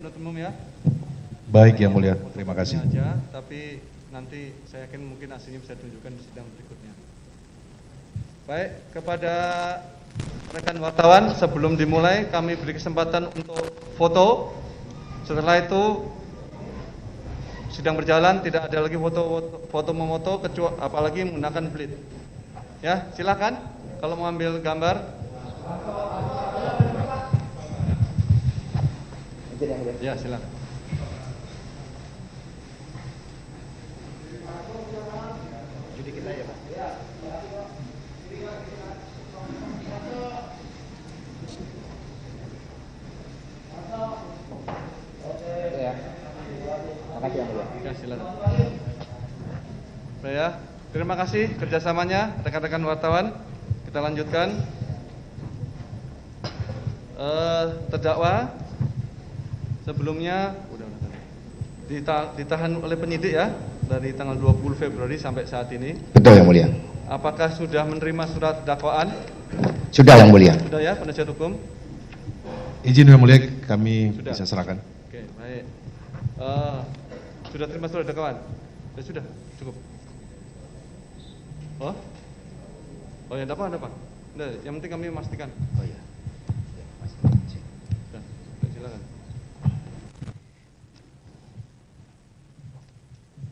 Penuntut umum ya. Baik yang mulia, terima kasih. Aja, tapi nanti saya yakin mungkin aslinya bisa ditunjukkan di sidang berikutnya. Baik, kepada rekan wartawan sebelum dimulai kami beri kesempatan untuk foto. Setelah itu sidang berjalan, tidak ada lagi foto memoto kecuali apalagi menggunakan blip. Ya, silakan kalau mau ambil gambar. Ya, silakan. Jadi kita ya, Pak. Ya. Makasih yang mulia. Ya, silakan. Baik ya, terima kasih kerjasamanya rekan-rekan wartawan. Kita lanjutkan. Terdakwa sebelumnya ditahan oleh penyidik ya dari tanggal 20 Februari sampai saat ini. Betul yang mulia. Apakah sudah menerima surat dakwaan? Sudah yang mulia. Sudah ya, penasihat hukum? Izin yang mulia, kami Sudah. bisa serahkan. Oke, baik. Sudah terima surat dakwaan? Ya, sudah, cukup. Oh ya, dakwaan apa? Nah, yang penting kami memastikan. Oh iya. Sudah, silakan.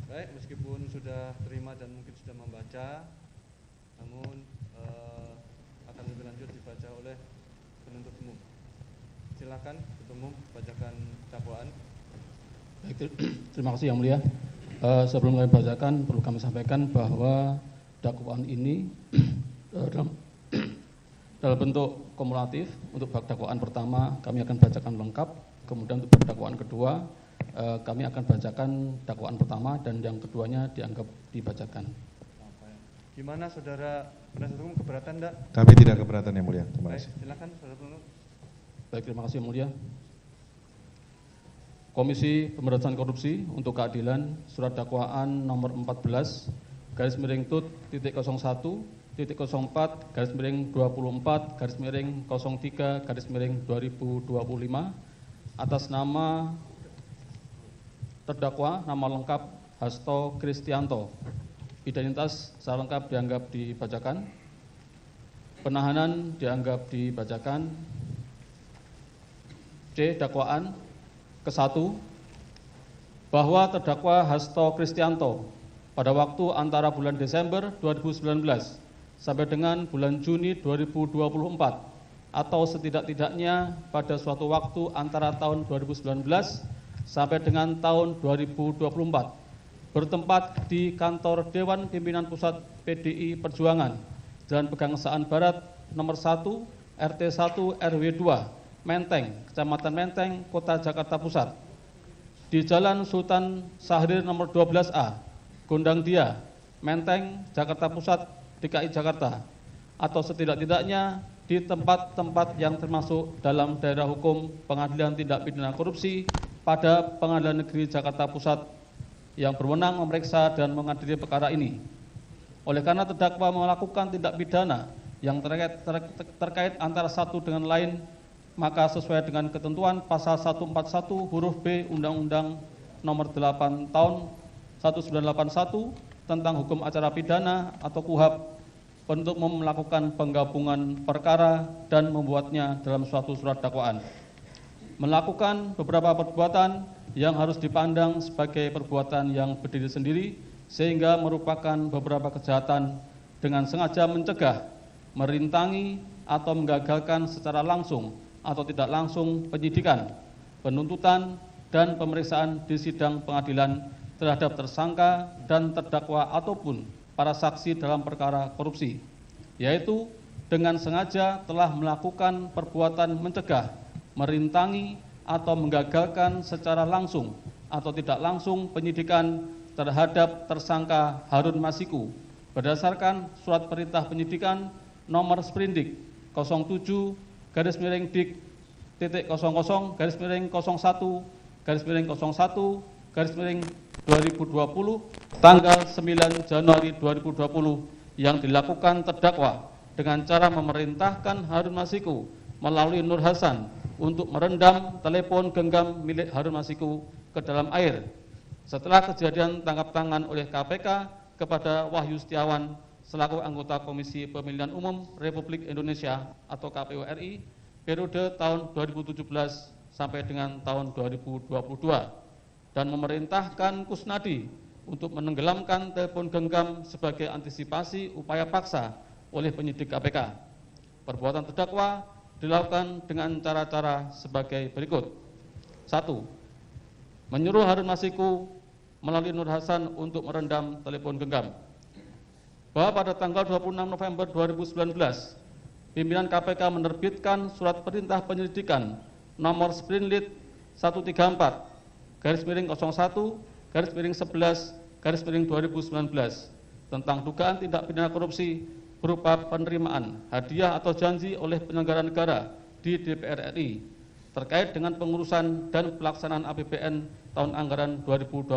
Baik, meskipun sudah terima dan mungkin sudah membaca, namun akan lebih lanjut dibaca oleh penuntut umum. Silakan penuntut umum bacakan dakwaan. Baik, terima kasih yang mulia. Sebelum kami bacakan, perlu kami sampaikan bahwa dakwaan ini dalam bentuk kumulatif. Untuk bab dakwaan pertama kami akan bacakan lengkap, kemudian untuk bab dakwaan kedua kami akan bacakan dakwaan pertama dan yang keduanya dianggap dibacakan. Gimana saudara penasihat hukum, keberatan enggak? Kami tidak keberatan yang mulia, terima Baik, kasih. silakan saudara penuntut. Baik, terima kasih yang mulia. Komisi Pemberantasan Korupsi untuk Keadilan, surat dakwaan nomor 14 garis miring tut titik 01 titik 04 garis miring 24 garis miring 03 garis miring 2025 atas nama terdakwa nama lengkap Hasto Kristianto. Identitas secara lengkap dianggap dibacakan. Penahanan dianggap dibacakan. C. Dakwaan ke-1 bahwa terdakwa Hasto Kristianto pada waktu antara bulan Desember 2019 sampai dengan bulan Juni 2024 atau setidak-tidaknya pada suatu waktu antara tahun 2019 sampai dengan tahun 2024 bertempat di kantor Dewan Pimpinan Pusat PDI Perjuangan Jalan Pegangsaan Barat nomor 1 RT 1 RW 2 Menteng, Kecamatan Menteng, Kota Jakarta Pusat, di Jalan Sultan Syahrir nomor 12A, Gondang Dia, Menteng, Jakarta Pusat, DKI Jakarta, atau setidak-tidaknya di tempat-tempat yang termasuk dalam daerah hukum Pengadilan Tindak Pidana Korupsi pada Pengadilan Negeri Jakarta Pusat yang berwenang memeriksa dan mengadili perkara ini. Oleh karena terdakwa melakukan tindak pidana yang terkait antara satu dengan lain, maka sesuai dengan ketentuan pasal 141 huruf B Undang-Undang Nomor 8 Tahun 1981 tentang hukum acara pidana atau KUHP untuk melakukan penggabungan perkara dan membuatnya dalam suatu surat dakwaan. Melakukan beberapa perbuatan yang harus dipandang sebagai perbuatan yang berdiri sendiri sehingga merupakan beberapa kejahatan dengan sengaja mencegah, merintangi atau menggagalkan secara langsung atau tidak langsung penyidikan, penuntutan, dan pemeriksaan di sidang pengadilan terhadap tersangka dan terdakwa ataupun para saksi dalam perkara korupsi, yaitu dengan sengaja telah melakukan perbuatan mencegah, merintangi, atau menggagalkan secara langsung atau tidak langsung penyidikan terhadap tersangka Harun Masiku berdasarkan surat perintah penyidikan nomor Sprindik 07 garis miring dik titik 00 garis miring 01 garis miring 01 garis miring 2020 tanggal 9 Januari 2020 yang dilakukan terdakwa dengan cara memerintahkan Harun Masiku melalui Nur Hasan untuk merendam telepon genggam milik Harun Masiku ke dalam air setelah kejadian tangkap tangan oleh KPK kepada Wahyu Setiawan selaku anggota Komisi Pemilihan Umum Republik Indonesia atau KPU RI periode tahun 2017 sampai dengan tahun 2022 dan memerintahkan Kusnadi untuk menenggelamkan telepon genggam sebagai antisipasi upaya paksa oleh penyidik KPK. Perbuatan terdakwa dilakukan dengan cara-cara sebagai berikut. 1. Menyuruh Harun Masiku melalui Nur Hasan untuk merendam telepon genggam. Bahwa pada tanggal 26 November 2019, pimpinan KPK menerbitkan surat perintah penyelidikan nomor Sprinlit 134-01-11-2019 tentang dugaan tindak pidana korupsi berupa penerimaan, hadiah atau janji oleh penyelenggara negara di DPR RI terkait dengan pengurusan dan pelaksanaan APBN tahun anggaran 2020.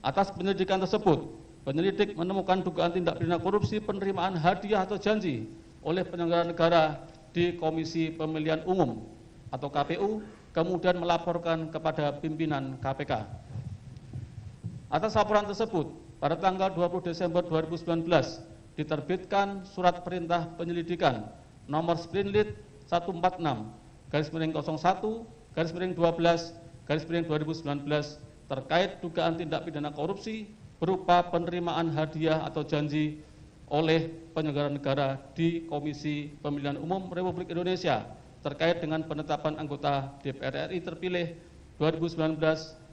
Atas penyelidikan tersebut, penyelidik menemukan dugaan tindak pidana korupsi penerimaan hadiah atau janji oleh penyelenggara negara di Komisi Pemilihan Umum atau KPU, kemudian melaporkan kepada pimpinan KPK. Atas laporan tersebut, pada tanggal 20 Desember 2019, diterbitkan surat perintah penyelidikan nomor Sprinlit 146-01-12-2019 terkait dugaan tindak pidana korupsi berupa penerimaan hadiah atau janji oleh penyelenggara negara di Komisi Pemilihan Umum Republik Indonesia terkait dengan penetapan anggota DPR RI terpilih 2019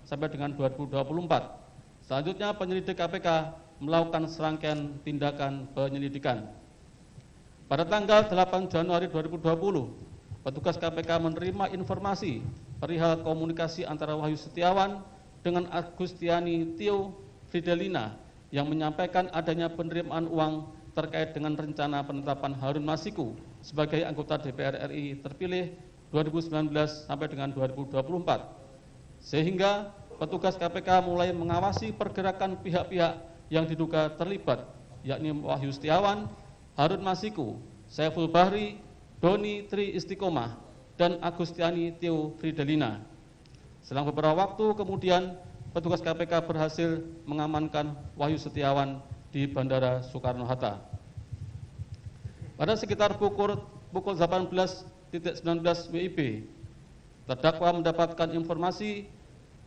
sampai dengan 2024. Selanjutnya penyelidik KPK melakukan serangkaian tindakan penyelidikan. Pada tanggal 8 Januari 2020, petugas KPK menerima informasi perihal komunikasi antara Wahyu Setiawan dengan Agustiani Tio Fidelina yang menyampaikan adanya penerimaan uang terkait dengan rencana penetapan Harun Masiku sebagai anggota DPR RI terpilih 2019 sampai dengan 2024. Sehingga petugas KPK mulai mengawasi pergerakan pihak-pihak yang diduga terlibat, yakni Wahyu Setiawan, Harun Masiku, Saiful Bahri, Doni Tri Istiqomah, dan Agustiani Tio Fidelina. Selang beberapa waktu kemudian, petugas KPK berhasil mengamankan Wahyu Setiawan di Bandara Soekarno-Hatta. Pada sekitar pukul 18.19 WIB, terdakwa mendapatkan informasi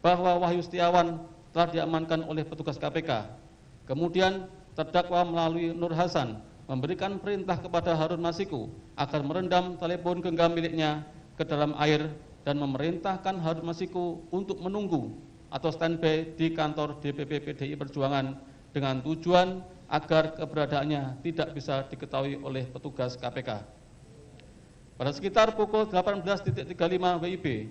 bahwa Wahyu Setiawan telah diamankan oleh petugas KPK. Kemudian terdakwa melalui Nur Hasan memberikan perintah kepada Harun Masiku agar merendam telepon genggam miliknya ke dalam air dan memerintahkan Harun Masiku untuk menunggu atau standby di kantor DPP PDI Perjuangan dengan tujuan agar keberadaannya tidak bisa diketahui oleh petugas KPK. Pada sekitar pukul 18.35 WIB,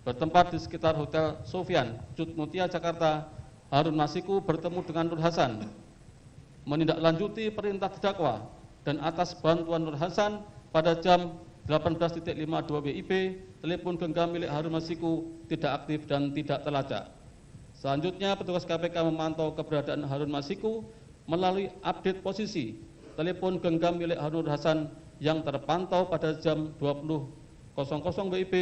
bertempat di sekitar Hotel Sofyan, Cut Mutia, Jakarta, Harun Masiku bertemu dengan Nur Hasan, menindaklanjuti perintah terdakwa, dan atas bantuan Nur Hasan pada jam 18.52 WIB, telepon genggam milik Harun Masiku tidak aktif dan tidak terlacak. Selanjutnya, petugas KPK memantau keberadaan Harun Masiku melalui update posisi telepon genggam milik Harun Hasan yang terpantau pada jam 20.00 WIB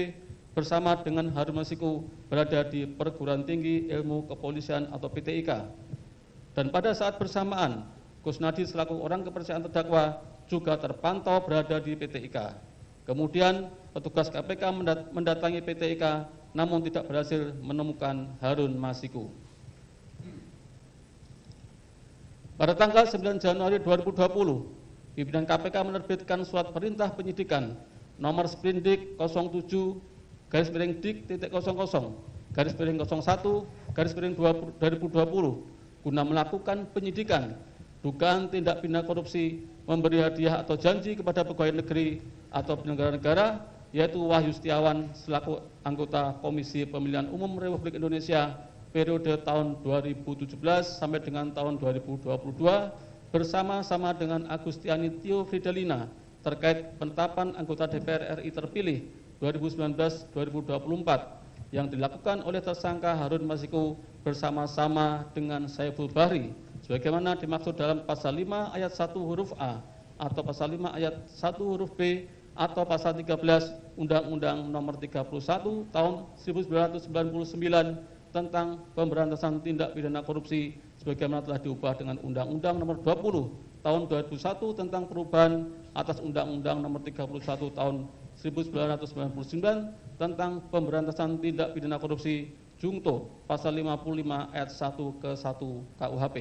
bersama dengan Harun Masiku berada di Perguruan Tinggi Ilmu Kepolisian atau PTIK. Dan pada saat bersamaan, Kusnadi selaku orang kepercayaan terdakwa juga terpantau berada di PTIK. Kemudian petugas KPK mendatangi PTIK namun tidak berhasil menemukan Harun Masiku. Pada tanggal 9 Januari 2020, pimpinan KPK menerbitkan surat perintah penyidikan nomor Sprindik 07-Dik-01-01-2020 guna melakukan penyidikan dugaan tindak pidana korupsi memberi hadiah atau janji kepada pegawai negeri atau penyelenggara negara, yaitu Wahyu Setiawan selaku anggota Komisi Pemilihan Umum Republik Indonesia periode tahun 2017 sampai dengan tahun 2022 bersama-sama dengan Agustiani Tio Fidelina terkait penetapan anggota DPR RI terpilih 2019-2024 yang dilakukan oleh tersangka Harun Masiku bersama-sama dengan Saiful Bahri sebagaimana dimaksud dalam pasal 5 ayat 1 huruf A atau pasal 5 ayat 1 huruf B atau pasal 13 Undang-Undang Nomor 31 Tahun 1999 tentang pemberantasan tindak pidana korupsi sebagaimana telah diubah dengan Undang-Undang Nomor 20 Tahun 2001 tentang perubahan atas Undang-Undang Nomor 31 Tahun 1999 tentang pemberantasan tindak pidana korupsi Jungto pasal 55 ayat 1 ke 1 KUHP.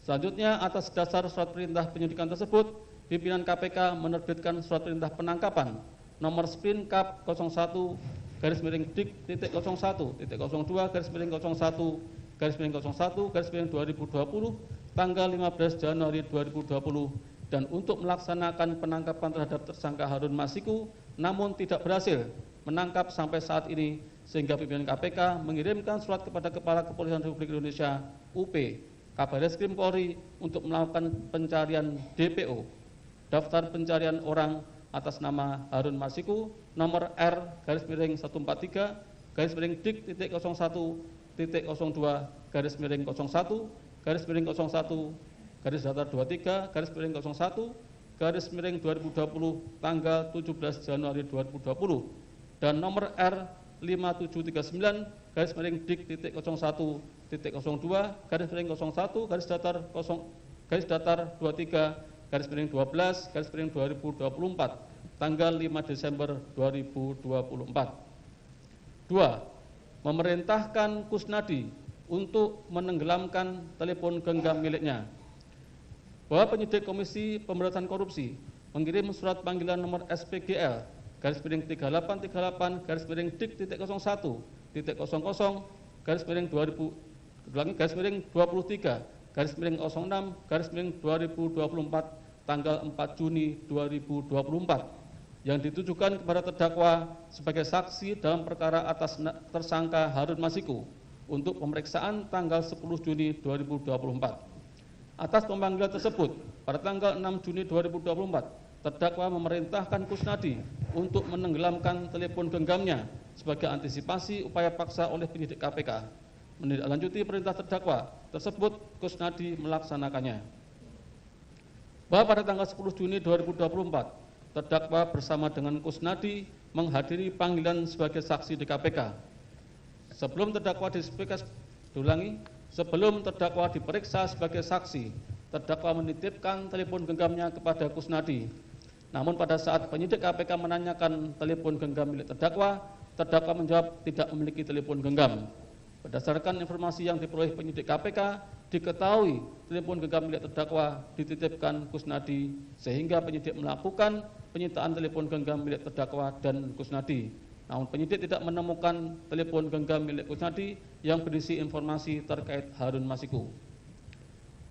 Selanjutnya, atas dasar surat perintah penyidikan tersebut, pimpinan KPK menerbitkan surat perintah penangkapan nomor Spin Kap 01-Dik-01-01-01-01-2020 tanggal 15 Januari 2020 dan untuk melaksanakan penangkapan terhadap tersangka Harun Masiku namun tidak berhasil menangkap sampai saat ini sehingga pimpinan KPK mengirimkan surat kepada Kepala Kepolisian Republik Indonesia UP Kabareskrim Polri untuk melakukan pencarian DPO daftar pencarian orang atas nama Harun Masiku nomor R-Dik-01-01-01-23-01-01-2020 tanggal 17 Januari 2020 dan nomor R-5739-01-01-23-12-2024 tanggal 5 Desember 2024. 2. Memerintahkan Kusnadi untuk menenggelamkan telepon genggam miliknya. Bahwa penyidik Komisi Pemberantasan Korupsi mengirim surat panggilan nomor SPGL /-0-1-00-23/06/2024 tanggal 4 Juni 2024 yang ditujukan kepada terdakwa sebagai saksi dalam perkara atas tersangka Harun Masiku untuk pemeriksaan tanggal 10 Juni 2024. Atas pemanggilan tersebut, pada tanggal 6 Juni 2024, terdakwa memerintahkan Kusnadi untuk menenggelamkan telepon genggamnya sebagai antisipasi upaya paksa oleh penyidik KPK. Menindaklanjuti perintah terdakwa tersebut, Kusnadi melaksanakannya. Bahwa pada tanggal 10 Juni 2024, terdakwa bersama dengan Kusnadi menghadiri panggilan sebagai saksi di KPK. Sebelum terdakwa diperiksa sebagai saksi, terdakwa menitipkan telepon genggamnya kepada Kusnadi. Namun pada saat penyidik KPK menanyakan telepon genggam milik terdakwa, terdakwa menjawab tidak memiliki telepon genggam. Berdasarkan informasi yang diperoleh penyidik KPK, diketahui telepon genggam milik terdakwa dititipkan Kusnadi sehingga penyidik melakukan penyitaan telepon genggam milik terdakwa dan Kusnadi. Namun penyidik tidak menemukan telepon genggam milik Kusnadi yang berisi informasi terkait Harun Masiku.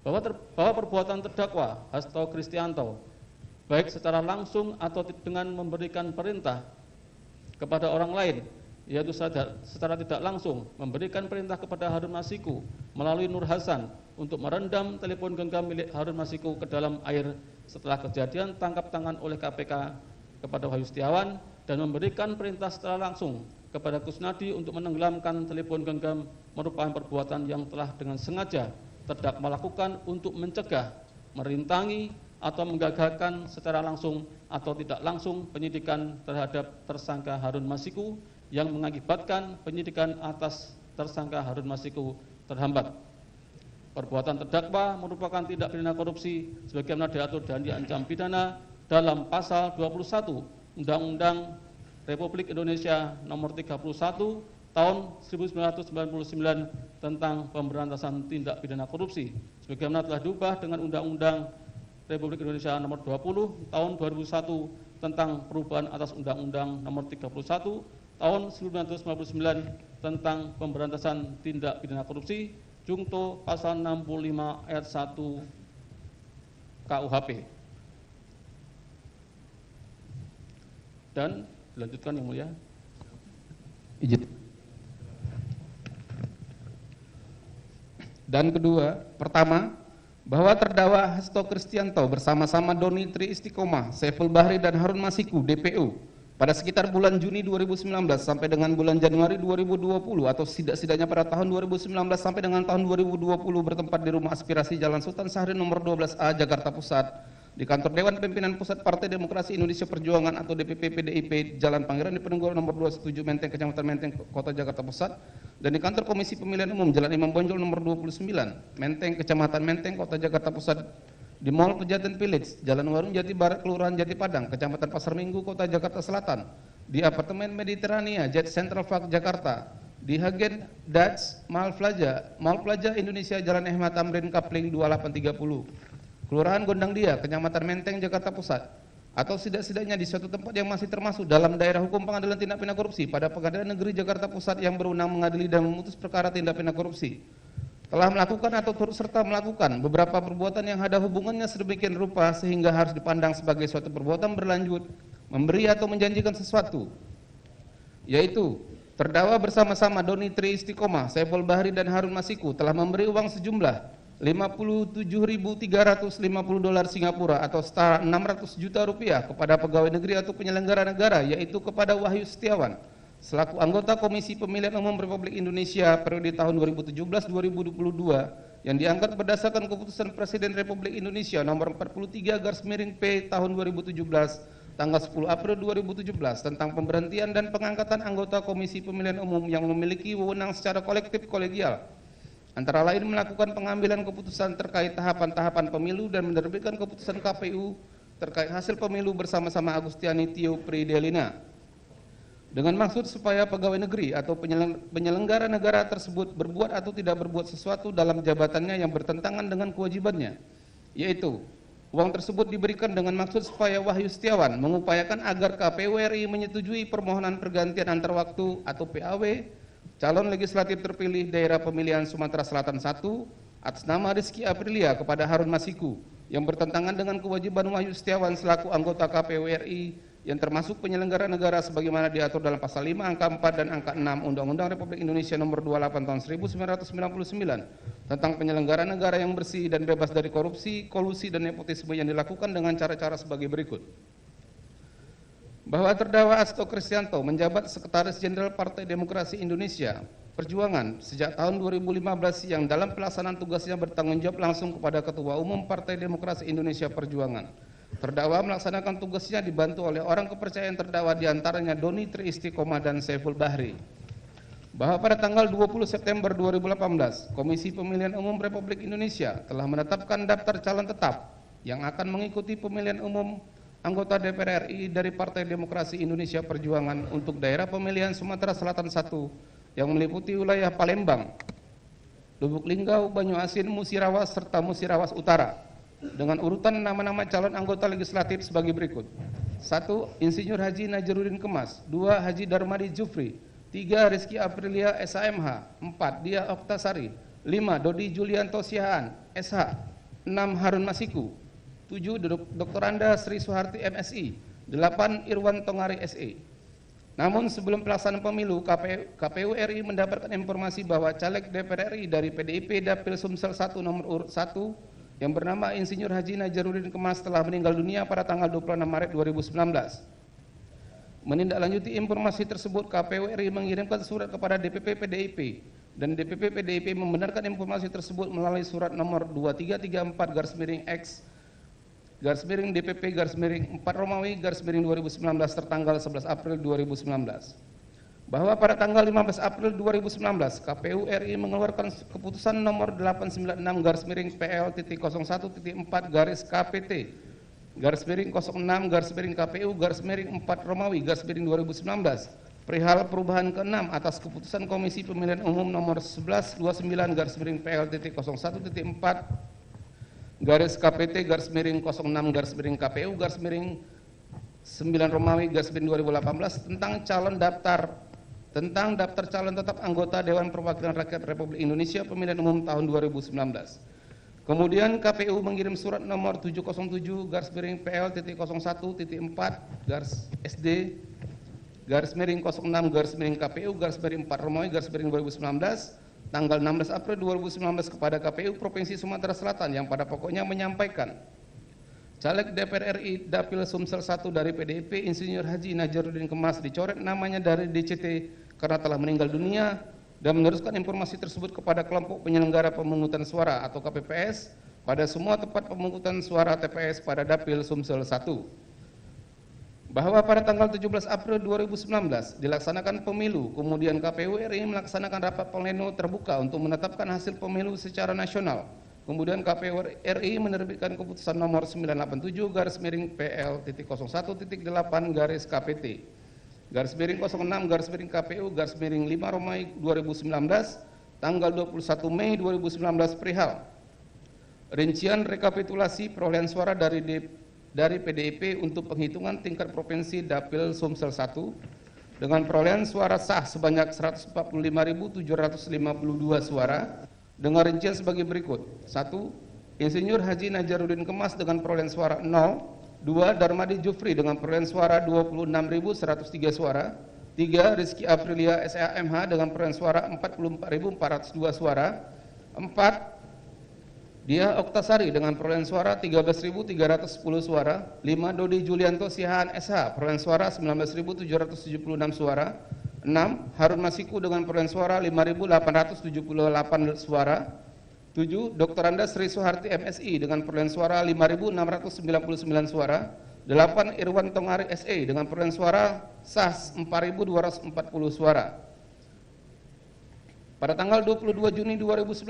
Bahwa perbuatan terdakwa Hasto Kristianto baik secara langsung atau dengan memberikan perintah kepada orang lain, yaitu secara tidak langsung memberikan perintah kepada Harun Masiku melalui Nur Hasan untuk merendam telepon genggam milik Harun Masiku ke dalam air setelah kejadian tangkap tangan oleh KPK kepada Wahyu Setiawan dan memberikan perintah secara langsung kepada Kusnadi untuk menenggelamkan telepon genggam merupakan perbuatan yang telah dengan sengaja terdakwa lakukan untuk mencegah, merintangi atau menggagalkan secara langsung atau tidak langsung penyidikan terhadap tersangka Harun Masiku yang mengakibatkan penyidikan atas tersangka Harun Masiku terhambat. Perbuatan terdakwa merupakan tindak pidana korupsi sebagaimana diatur dan diancam pidana dalam pasal 21 Undang-Undang Republik Indonesia Nomor 31 Tahun 1999 tentang pemberantasan tindak pidana korupsi sebagaimana telah diubah dengan Undang-Undang Republik Indonesia Nomor 20 Tahun 2001 tentang perubahan atas Undang-Undang Nomor 31 Tahun 1999 tentang pemberantasan tindak pidana korupsi Jungto pasal 65 ayat 1 KUHP. Dan dilanjutkan yang mulia. Izin. Dan kedua, pertama, bahwa terdakwa Hasto Kristianto bersama-sama Doni Tri Istiqomah, Saiful Bahri dan Harun Masiku DPO pada sekitar bulan Juni 2019 sampai dengan bulan Januari 2020 atau setidak-tidaknya pada tahun 2019 sampai dengan tahun 2020 bertempat di Rumah Aspirasi Jalan Sultan Syahrir nomor 12A Jakarta Pusat di kantor Dewan Pimpinan Pusat Partai Demokrasi Indonesia Perjuangan atau DPP PDIP Jalan Pangeran Diponegoro nomor 27 Menteng, Kecamatan Menteng, Kota Jakarta Pusat, dan di kantor Komisi Pemilihan Umum Jalan Imam Bonjol nomor 29 Menteng, Kecamatan Menteng, Kota Jakarta Pusat, di Mall Pejaten Village, Jalan Warung Jati Barat, Kelurahan Jati Padang, Kecamatan Pasar Minggu, Kota Jakarta Selatan, di Apartemen Mediterania Jet Central Park Jakarta, di Hagen Dutch Mall Plaza Indonesia Jalan Ahmad Tamrin Kapling 2830, Kelurahan Gondang Dia, Kecamatan Menteng, Jakarta Pusat, atau setidak-tidaknya di suatu tempat yang masih termasuk dalam daerah hukum pengadilan tindak pidana korupsi pada Pengadilan Negeri Jakarta Pusat yang berwenang mengadili dan memutus perkara tindak pidana korupsi, telah melakukan atau turut serta melakukan beberapa perbuatan yang ada hubungannya sedemikian rupa sehingga harus dipandang sebagai suatu perbuatan berlanjut, memberi atau menjanjikan sesuatu, yaitu terdakwa bersama-sama Doni Tri Istiqomah, Saiful Bahri dan Harun Masiku telah memberi uang sejumlah $57.350 Singapura atau setara 600 juta rupiah kepada pegawai negeri atau penyelenggara negara, yaitu kepada Wahyu Setiawan selaku anggota Komisi Pemilihan Umum Republik Indonesia periode tahun 2017-2022 yang diangkat berdasarkan keputusan Presiden Republik Indonesia nomor 43/P tahun 2017 tanggal 10 April 2017 tentang pemberhentian dan pengangkatan anggota Komisi Pemilihan Umum yang memiliki wewenang secara kolektif kolegial, antara lain melakukan pengambilan keputusan terkait tahapan-tahapan pemilu dan menerbitkan keputusan KPU terkait hasil pemilu bersama-sama Agustiani Tio Pridelina, dengan maksud supaya pegawai negeri atau penyelenggara negara tersebut berbuat atau tidak berbuat sesuatu dalam jabatannya yang bertentangan dengan kewajibannya, yaitu uang tersebut diberikan dengan maksud supaya Wahyu Setiawan mengupayakan agar KPU RI menyetujui permohonan pergantian antar waktu atau PAW calon legislatif terpilih daerah pemilihan Sumatera Selatan 1 atas nama Rizky Aprilia kepada Harun Masiku yang bertentangan dengan kewajiban Wahyu Setiawan selaku anggota KPU RI yang termasuk penyelenggara negara sebagaimana diatur dalam pasal 5 angka 4 dan angka 6 Undang-Undang Republik Indonesia nomor 28 tahun 1999 tentang penyelenggara negara yang bersih dan bebas dari korupsi, kolusi dan nepotisme yang dilakukan dengan cara-cara sebagai berikut. Bahwa terdakwa Hasto Kristianto menjabat Sekretaris Jenderal Partai Demokrasi Indonesia Perjuangan sejak tahun 2015 yang dalam pelaksanaan tugasnya bertanggung jawab langsung kepada Ketua Umum Partai Demokrasi Indonesia Perjuangan. Terdakwa melaksanakan tugasnya dibantu oleh orang kepercayaan terdakwa diantaranya Doni Tri Istiqomah dan Saiful Bahri. Bahwa pada tanggal 20 September 2018, Komisi Pemilihan Umum Republik Indonesia telah menetapkan daftar calon tetap yang akan mengikuti pemilihan umum anggota DPR RI dari Partai Demokrasi Indonesia Perjuangan untuk daerah pemilihan Sumatera Selatan 1 yang meliputi wilayah Palembang, Lubuk Linggau, Banyuasin, Musirawas, serta Musirawas Utara dengan urutan nama-nama calon anggota legislatif sebagai berikut. 1. Insinyur Haji Najarudin Kemas. 2. Haji Darmadi Jufri. 3. Rizky Aprilia SAMH. 4. Dia Oktasari. 5. Dodi Julianto Sihaan SH. 6. Harun Masiku. 7. Dr. Anda Sri Suharti MSI. 8. Irwan Tongari SE. Namun sebelum pelaksanaan pemilu, KPU RI mendapatkan informasi bahwa caleg DPR RI dari PDIP Dapil Sumsel 1 nomor urut 1 yang bernama Insinyur Haji Najarudin Kemas telah meninggal dunia pada tanggal 26 Maret 2019. Menindaklanjuti informasi tersebut, KPU RI mengirimkan surat kepada DPP PDIP dan DPP PDIP membenarkan informasi tersebut melalui surat nomor 2334/X DPP/4 Romawi /2019 tertanggal 11 April 2019. Bahwa pada tanggal 15 April 2019 KPU RI mengeluarkan keputusan nomor 896/PL.001.4/KPT/06/KPU/4 Romawi /2019 perihal perubahan ke-6 atas keputusan Komisi Pemilihan Umum nomor 1129/PL.006/KPU/9 Romawi /2018 tentang daftar calon tetap anggota Dewan Perwakilan Rakyat Republik Indonesia Pemilihan Umum tahun 2019. Kemudian KPU mengirim surat nomor 707/PL.001.4/SD/06/KPU/4 Romawi /2019 tanggal 16 April 2019 kepada KPU Provinsi Sumatera Selatan yang pada pokoknya menyampaikan caleg DPR RI Dapil Sumsel 1 dari PDIP Insinyur Haji Najarudin Kemas dicoret namanya dari DCT karena telah meninggal dunia dan meneruskan informasi tersebut kepada kelompok penyelenggara pemungutan suara atau KPPS pada semua tempat pemungutan suara TPS pada Dapil Sumsel 1. Bahwa pada tanggal 17 April 2019 dilaksanakan pemilu, kemudian KPU RI melaksanakan rapat pleno terbuka untuk menetapkan hasil pemilu secara nasional. Kemudian KPU RI menerbitkan keputusan nomor 987/PL.01.8/KPT /06/KPU/5 tanggal 21 Mei 2019 perihal rincian rekapitulasi perolehan suara dari PDIP untuk penghitungan tingkat provinsi Dapil Sumsel 1 dengan perolehan suara sah sebanyak 145.752 suara dengan rincian sebagai berikut. 1. Insinyur Haji Najaruddin Kemas dengan perolehan suara 0. 2. Darmadi Jufri dengan perolehan suara 26.103 suara. 3. Rizky Aprilia SAMH dengan perolehan suara 44.402 suara. 4. Dia Oktasari dengan perolehan suara 13.310 suara. 5. Dodi Julianto Sihaan SH perolehan suara 19.776 suara. 6. Harun Masiku dengan perolehan suara 5.878 suara. 7. Dr. Andas Sri Soeharti MSI dengan perolehan suara 5.699 suara. 8. Irwan Tongari SE dengan perolehan suara sah 4.240 suara. Pada tanggal 22 Juni 2019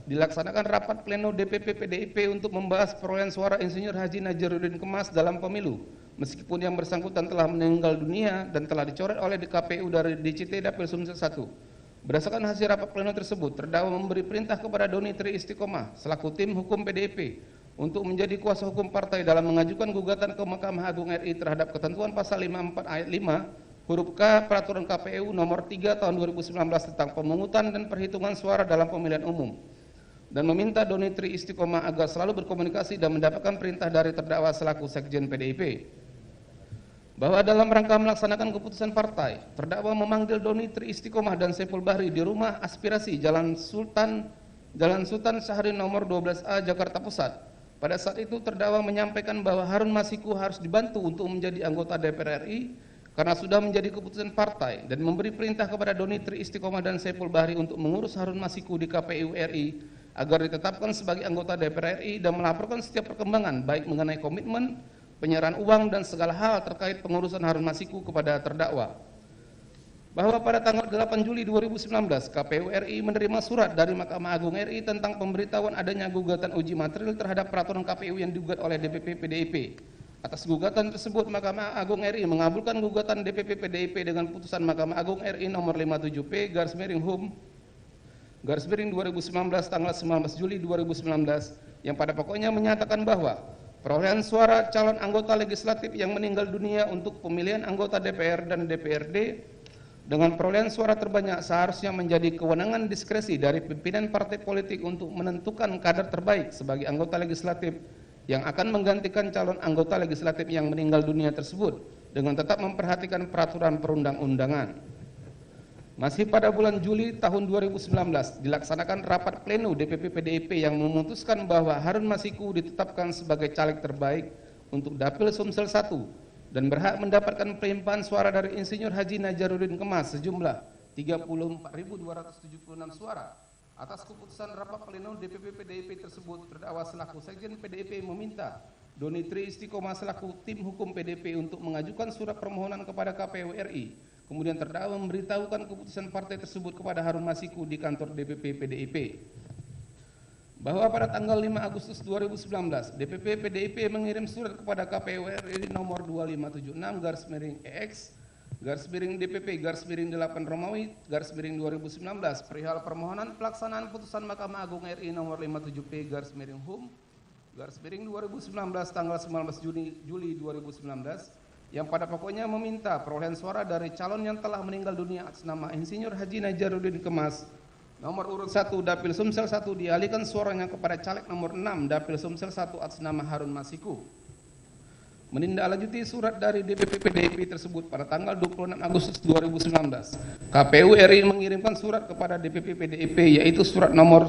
dilaksanakan rapat pleno DPP PDIP untuk membahas perolehan suara Insinyur Haji Najaruddin Kemas dalam pemilu, meskipun yang bersangkutan telah meninggal dunia dan telah dicoret oleh DKPU dari DCT Dapil Sumsel 1. Berdasarkan hasil rapat pleno tersebut, terdakwa memberi perintah kepada Doni Tri Istiqomah selaku tim hukum PDIP untuk menjadi kuasa hukum partai dalam mengajukan gugatan ke Mahkamah Agung RI terhadap ketentuan pasal 54 ayat 5 huruf K Peraturan KPU nomor 3 tahun 2019 tentang pemungutan dan perhitungan suara dalam pemilihan umum, dan meminta Doni Tri Istiqomah agar selalu berkomunikasi dan mendapatkan perintah dari terdakwa selaku Sekjen PDIP. Bahwa dalam rangka melaksanakan keputusan partai, terdakwa memanggil Doni Tri Istiqomah dan Saiful Bahri di rumah aspirasi Jalan Sultan Syahrir nomor 12A Jakarta Pusat. Pada saat itu terdakwa menyampaikan bahwa Harun Masiku harus dibantu untuk menjadi anggota DPR RI karena sudah menjadi keputusan partai, dan memberi perintah kepada Doni Tri Istiqomah dan Saiful Bahri untuk mengurus Harun Masiku di KPU RI agar ditetapkan sebagai anggota DPR RI dan melaporkan setiap perkembangan baik mengenai komitmen, penyerahan uang dan segala hal terkait pengurusan Harun Masiku kepada terdakwa. Bahwa pada tanggal 8 Juli 2019 KPU RI menerima surat dari Mahkamah Agung RI tentang pemberitahuan adanya gugatan uji material terhadap peraturan KPU yang digugat oleh DPP PDIP. Atas gugatan tersebut, Mahkamah Agung RI mengabulkan gugatan DPP PDIP dengan putusan Mahkamah Agung RI nomor 57P/Hum/2019 tanggal 19 Juli 2019 yang pada pokoknya menyatakan bahwa perolehan suara calon anggota legislatif yang meninggal dunia untuk pemilihan anggota DPR dan DPRD dengan perolehan suara terbanyak seharusnya menjadi kewenangan diskresi dari pimpinan partai politik untuk menentukan kader terbaik sebagai anggota legislatif yang akan menggantikan calon anggota legislatif yang meninggal dunia tersebut dengan tetap memperhatikan peraturan perundang-undangan. Masih pada bulan Juli tahun 2019 dilaksanakan rapat pleno DPP PDIP yang memutuskan bahwa Harun Masiku ditetapkan sebagai caleg terbaik untuk Dapil Sumsel 1 dan berhak mendapatkan pelimpahan suara dari Insinyur Haji Najaruddin Kemas sejumlah 34.276 suara. Atas keputusan rapat pleno DPP PDIP tersebut, terdakwa selaku Sekjen PDIP meminta Doni Tri Istiqomah selaku tim hukum PDIP untuk mengajukan surat permohonan kepada KPU RI. Kemudian terdakwa memberitahukan keputusan partai tersebut kepada Harun Masiku di kantor DPP PDIP. Bahwa pada tanggal 5 Agustus 2019, DPP PDIP mengirim surat kepada KPU RI nomor 2576/EX /DPP/8 Romawi /2019 perihal permohonan pelaksanaan putusan Mahkamah Agung RI nomor 57P/Hum/2019 tanggal 19 Juli 2019 yang pada pokoknya meminta perolehan suara dari calon yang telah meninggal dunia atas nama Insinyur Haji Najaruddin Kemas nomor urut 1 Dapil Sumsel 1 dialihkan suaranya kepada caleg nomor 6 Dapil Sumsel 1 atas nama Harun Masiku. Menindaklanjuti surat dari DPP PDIP tersebut pada tanggal 26 Agustus 2019, KPU RI mengirimkan surat kepada DPP PDIP yaitu surat nomor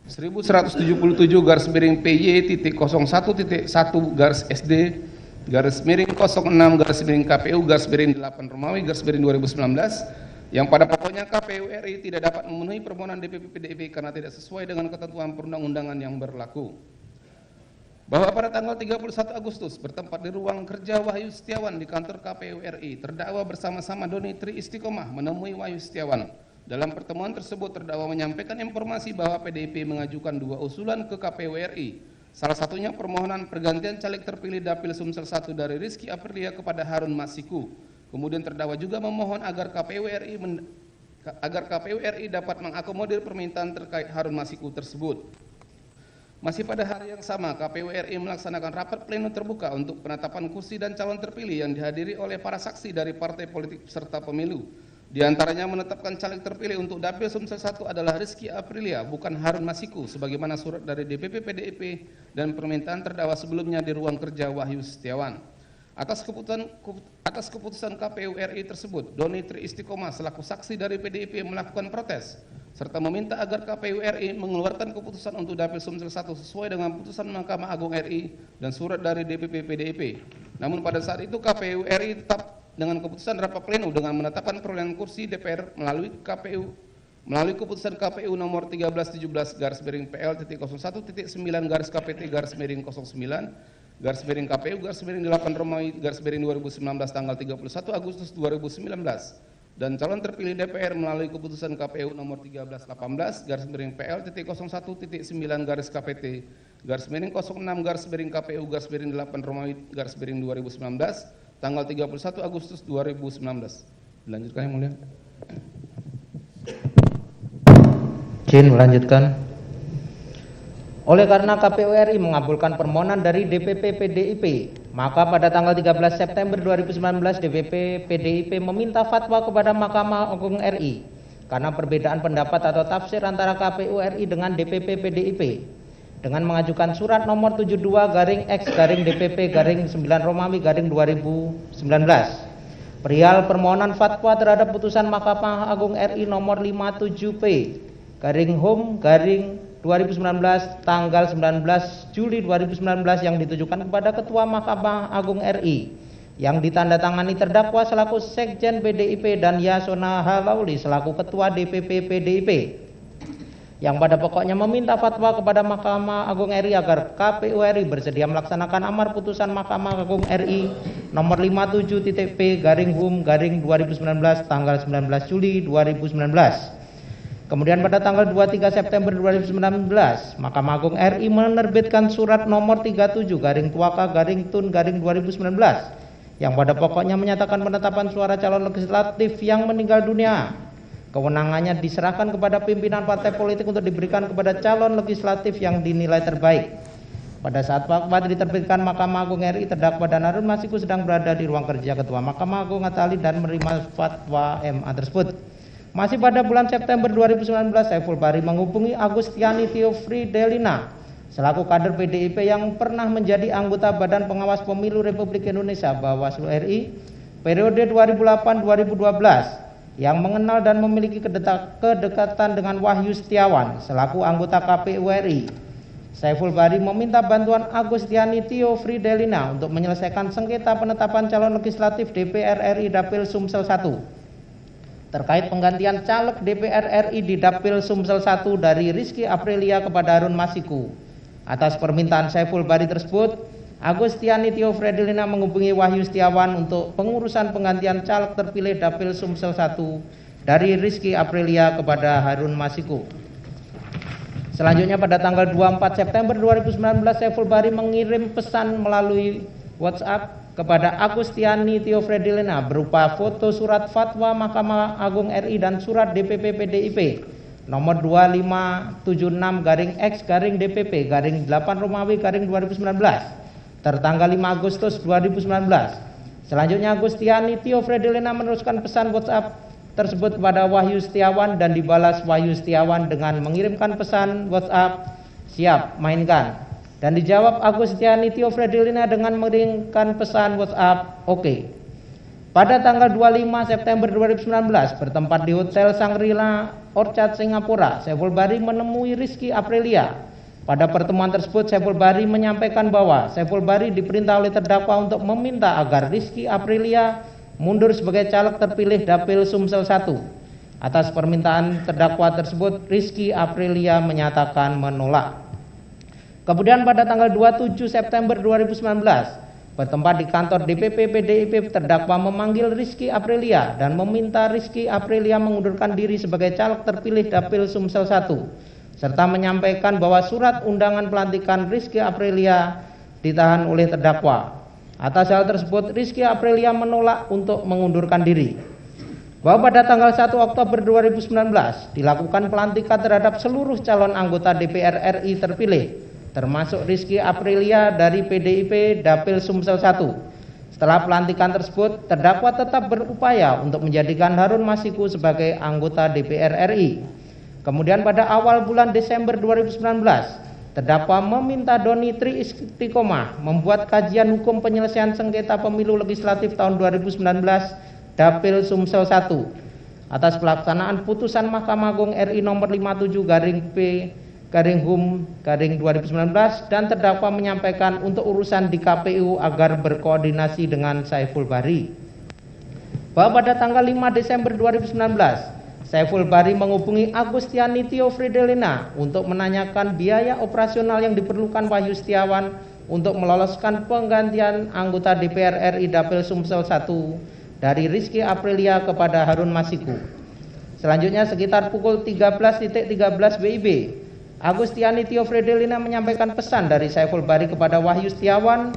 1177/PY.01.1/SD/06/KPU/8 Romawi/2019 yang pada pokoknya KPU RI tidak dapat memenuhi permohonan DPP PDIP karena tidak sesuai dengan ketentuan perundang-undangan yang berlaku. bahwa pada tanggal 31 Agustus bertempat di ruang kerja Wahyu Setiawan di kantor KPU RI, terdakwa bersama-sama Doni Tri Istiqomah menemui Wahyu Setiawan. Dalam pertemuan tersebut terdakwa menyampaikan informasi bahwa PDIP mengajukan 2 usulan ke KPU RI. Salah satunya permohonan pergantian caleg terpilih Dapil Sumsel 1 dari Rizky Aprilia kepada Harun Masiku. Kemudian terdakwa juga memohon agar KPU RI dapat mengakomodir permintaan terkait Harun Masiku tersebut. Masih pada hari yang sama, KPU RI melaksanakan rapat pleno terbuka untuk penetapan kursi dan calon terpilih yang dihadiri oleh para saksi dari partai politik peserta pemilu. Di antaranya menetapkan caleg terpilih untuk Dapil Sumsel 1 adalah Rizky Aprilia, bukan Harun Masiku, sebagaimana surat dari DPP PDIP dan permintaan terdakwa sebelumnya di ruang kerja Wahyu Setiawan. Atas keputusan KPU RI tersebut, Doni Tri Istiqomah selaku saksi dari PDIP melakukan protes serta meminta agar KPU RI mengeluarkan keputusan untuk Dapil Sumsel 1 sesuai dengan putusan Mahkamah Agung RI dan surat dari DPP PDIP. Namun pada saat itu KPU RI tetap dengan keputusan rapat pleno dengan menetapkan perolehan kursi DPR melalui keputusan KPU nomor 1317/PL-09/KPU/8 tanggal 31 Agustus 2019 dan calon terpilih DPR melalui keputusan KPU nomor 1318/PL-06/KPU/8 tanggal 31 Agustus 2019. Dilanjutkan yang mulia. Izin melanjutkan. Oleh karena KPU RI mengabulkan permohonan dari DPP PDIP, maka pada tanggal 13 September 2019 DPP PDIP meminta fatwa kepada Mahkamah Agung RI karena perbedaan pendapat atau tafsir antara KPU RI dengan DPP PDIP dengan mengajukan surat nomor 72-X-DPP-9 perihal permohonan fatwa terhadap putusan Mahkamah Agung RI nomor 57P/Hum-2019 tanggal 19 Juli 2019 yang ditujukan kepada Ketua Mahkamah Agung RI yang ditandatangani terdakwa selaku Sekjen PDIP dan Yasona Halauli selaku Ketua DPP PDIP yang pada pokoknya meminta fatwa kepada Mahkamah Agung RI agar KPU RI bersedia melaksanakan amar putusan Mahkamah Agung RI nomor 57.P/Hum-2019 tanggal 19 Juli 2019. Kemudian pada tanggal 23 September 2019, Mahkamah Agung RI menerbitkan surat nomor 37-Tuaka-Tun-2019 yang pada pokoknya menyatakan penetapan suara calon legislatif yang meninggal dunia. Kewenangannya diserahkan kepada pimpinan partai politik untuk diberikan kepada calon legislatif yang dinilai terbaik. Pada saat fatwa diterbitkan Mahkamah Agung RI, terdakwa dan Harun Masiku sedang berada di ruang kerja Ketua Mahkamah Agung Atali dan menerima fatwa MA tersebut. Masih pada bulan September 2019, Saiful Bahri menghubungi Agustiani Theofridelina selaku kader PDIP yang pernah menjadi anggota Badan Pengawas Pemilu Republik Indonesia Bawaslu RI periode 2008-2012 yang mengenal dan memiliki kedekatan dengan Wahyu Setiawan selaku anggota KPU RI. Saiful Bahri meminta bantuan Agustiani Theofridelina untuk menyelesaikan sengketa penetapan calon legislatif DPR RI Dapil Sumsel 1 terkait penggantian caleg DPR RI di Dapil Sumsel 1 dari Rizky Aprilia kepada Harun Masiku. Atas permintaan Saiful Bahri tersebut, Agustiani Theofridelina menghubungi Wahyu Setiawan untuk pengurusan penggantian caleg terpilih Dapil Sumsel 1 dari Rizky Aprilia kepada Harun Masiku. Selanjutnya pada tanggal 24 September 2019, Saiful Bahri mengirim pesan melalui WhatsApp kepada Agustiani Theofridelina berupa foto surat fatwa Mahkamah Agung RI dan surat DPP PDIP nomor 2576-X-DPP-8 tertanggal 5 Agustus 2019. Selanjutnya Agustiani Theofridelina meneruskan pesan WhatsApp tersebut kepada Wahyu Setiawan dan dibalas Wahyu Setiawan dengan mengirimkan pesan WhatsApp siap mainkan. Dan dijawab Agustiani Theofridelina dengan mengirimkan pesan WhatsApp oke. Pada tanggal 25 September 2019 bertempat di Hotel Shangri-La Orchard Singapura, Saiful Bahri menemui Rizky Aprilia. Pada pertemuan tersebut Saiful Bahri menyampaikan bahwa Saiful Bahri diperintah oleh terdakwa untuk meminta agar Rizky Aprilia mundur sebagai caleg terpilih Dapil Sumsel 1. Atas permintaan terdakwa tersebut Rizky Aprilia menyatakan menolak. Kemudian pada tanggal 27 September 2019, bertempat di kantor DPP PDIP, terdakwa memanggil Rizky Aprilia dan meminta Rizky Aprilia mengundurkan diri sebagai caleg terpilih Dapil Sumsel 1, serta menyampaikan bahwa surat undangan pelantikan Rizky Aprilia ditahan oleh terdakwa. Atas hal tersebut, Rizky Aprilia menolak untuk mengundurkan diri. Bahwa pada tanggal 1 Oktober 2019 dilakukan pelantikan terhadap seluruh calon anggota DPR RI terpilih, termasuk Rizky Aprilia dari PDIP Dapil Sumsel 1. Setelah pelantikan tersebut, terdakwa tetap berupaya untuk menjadikan Harun Masiku sebagai anggota DPR RI. Kemudian pada awal bulan Desember 2019, terdakwa meminta Doni Tri Istiqomah membuat kajian hukum penyelesaian sengketa pemilu legislatif tahun 2019 Dapil Sumsel 1 atas pelaksanaan putusan Mahkamah Agung RI nomor 57/P/HUM/2019, dan terdakwa menyampaikan untuk urusan di KPU agar berkoordinasi dengan Saiful Bahri. Bahwa pada tanggal 5 Desember 2019, Saiful Bahri menghubungi Agustiani Tio Fridelina untuk menanyakan biaya operasional yang diperlukan Wahyu Setiawan untuk meloloskan penggantian anggota DPR RI Dapil Sumsel 1 dari Rizky Aprilia kepada Harun Masiku. Selanjutnya sekitar pukul 13.13 WIB, Agustiani Tio Fridelina menyampaikan pesan dari Saiful Bahri kepada Wahyu Setiawan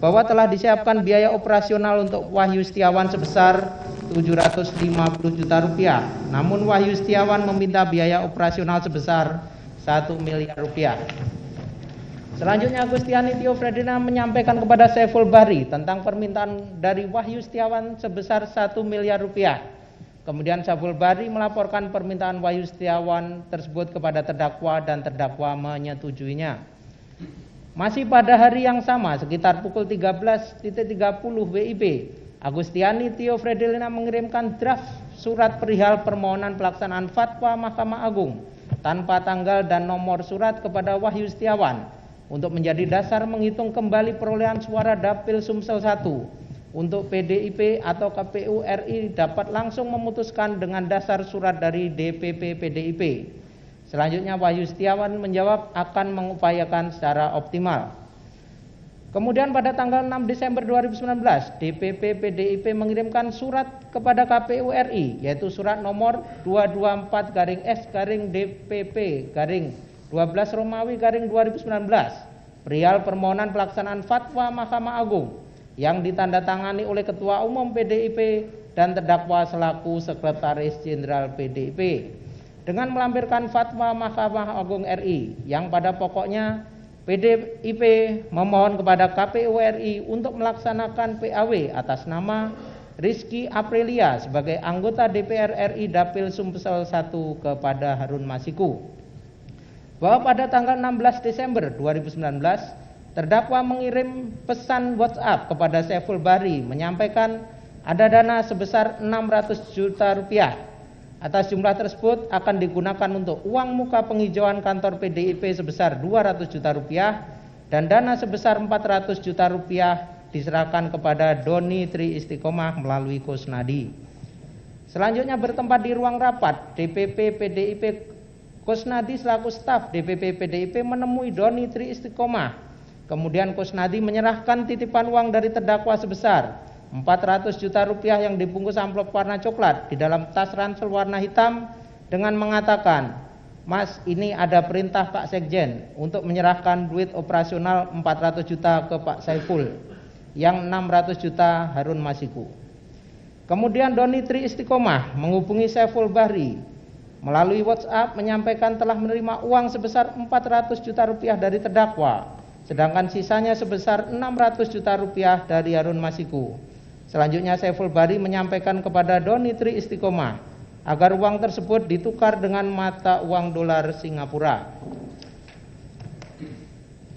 bahwa telah disiapkan biaya operasional untuk Wahyu Setiawan sebesar 750 juta rupiah. Namun Wahyu Setiawan meminta biaya operasional sebesar 1 miliar rupiah. Selanjutnya Agustiani Tio Fridelina menyampaikan kepada Saiful Bahri tentang permintaan dari Wahyu Setiawan sebesar 1 miliar rupiah. Kemudian Saiful Bahri melaporkan permintaan Wahyu Setiawan tersebut kepada terdakwa dan terdakwa menyetujuinya. Masih pada hari yang sama sekitar pukul 13.30 WIB, Agustiani Tio Fridelina mengirimkan draft surat perihal permohonan pelaksanaan fatwa Mahkamah Agung tanpa tanggal dan nomor surat kepada Wahyu Setiawan untuk menjadi dasar menghitung kembali perolehan suara Dapil Sumsel 1 untuk PDIP atau KPU RI dapat langsung memutuskan dengan dasar surat dari DPP PDIP. Selanjutnya Wahyu Setiawan menjawab akan mengupayakan secara optimal. Kemudian pada tanggal 6 Desember 2019, DPP PDIP mengirimkan surat kepada KPU RI, yaitu surat nomor 224-S/DPP-12 perihal permohonan pelaksanaan fatwa Mahkamah Agung yang ditandatangani oleh Ketua Umum PDIP dan terdakwa selaku Sekretaris Jenderal PDIP dengan melampirkan fatwa Mahkamah Agung RI yang pada pokoknya PDIP memohon kepada KPU RI untuk melaksanakan PAW atas nama Rizky Aprilia sebagai anggota DPR RI Dapil Sumsel 1 kepada Harun Masiku. Bahwa pada tanggal 16 Desember 2019, terdakwa mengirim pesan WhatsApp kepada Saiful Bahri menyampaikan ada dana sebesar 600 juta rupiah. Atas jumlah tersebut akan digunakan untuk uang muka penghijauan kantor PDIP sebesar 200 juta rupiah dan dana sebesar 400 juta rupiah diserahkan kepada Doni Tri Istiqomah melalui Kusnadi. Selanjutnya bertempat di ruang rapat DPP PDIP, Kusnadi selaku staf DPP PDIP menemui Doni Tri Istiqomah. Kemudian Kusnadi menyerahkan titipan uang dari terdakwa sebesar 400 juta rupiah yang dibungkus amplop warna coklat di dalam tas ransel warna hitam dengan mengatakan, "Mas, ini ada perintah Pak Sekjen untuk menyerahkan duit operasional 400 juta ke Pak Saiful, yang 600 juta Harun Masiku." Kemudian Doni Tri Istiqomah menghubungi Saiful Bahri melalui WhatsApp menyampaikan telah menerima uang sebesar 400 juta rupiah dari terdakwa, sedangkan sisanya sebesar 600 juta rupiah dari Harun Masiku. Selanjutnya Saiful Bahri menyampaikan kepada Doni Tri Istiqomah agar uang tersebut ditukar dengan mata uang dolar Singapura.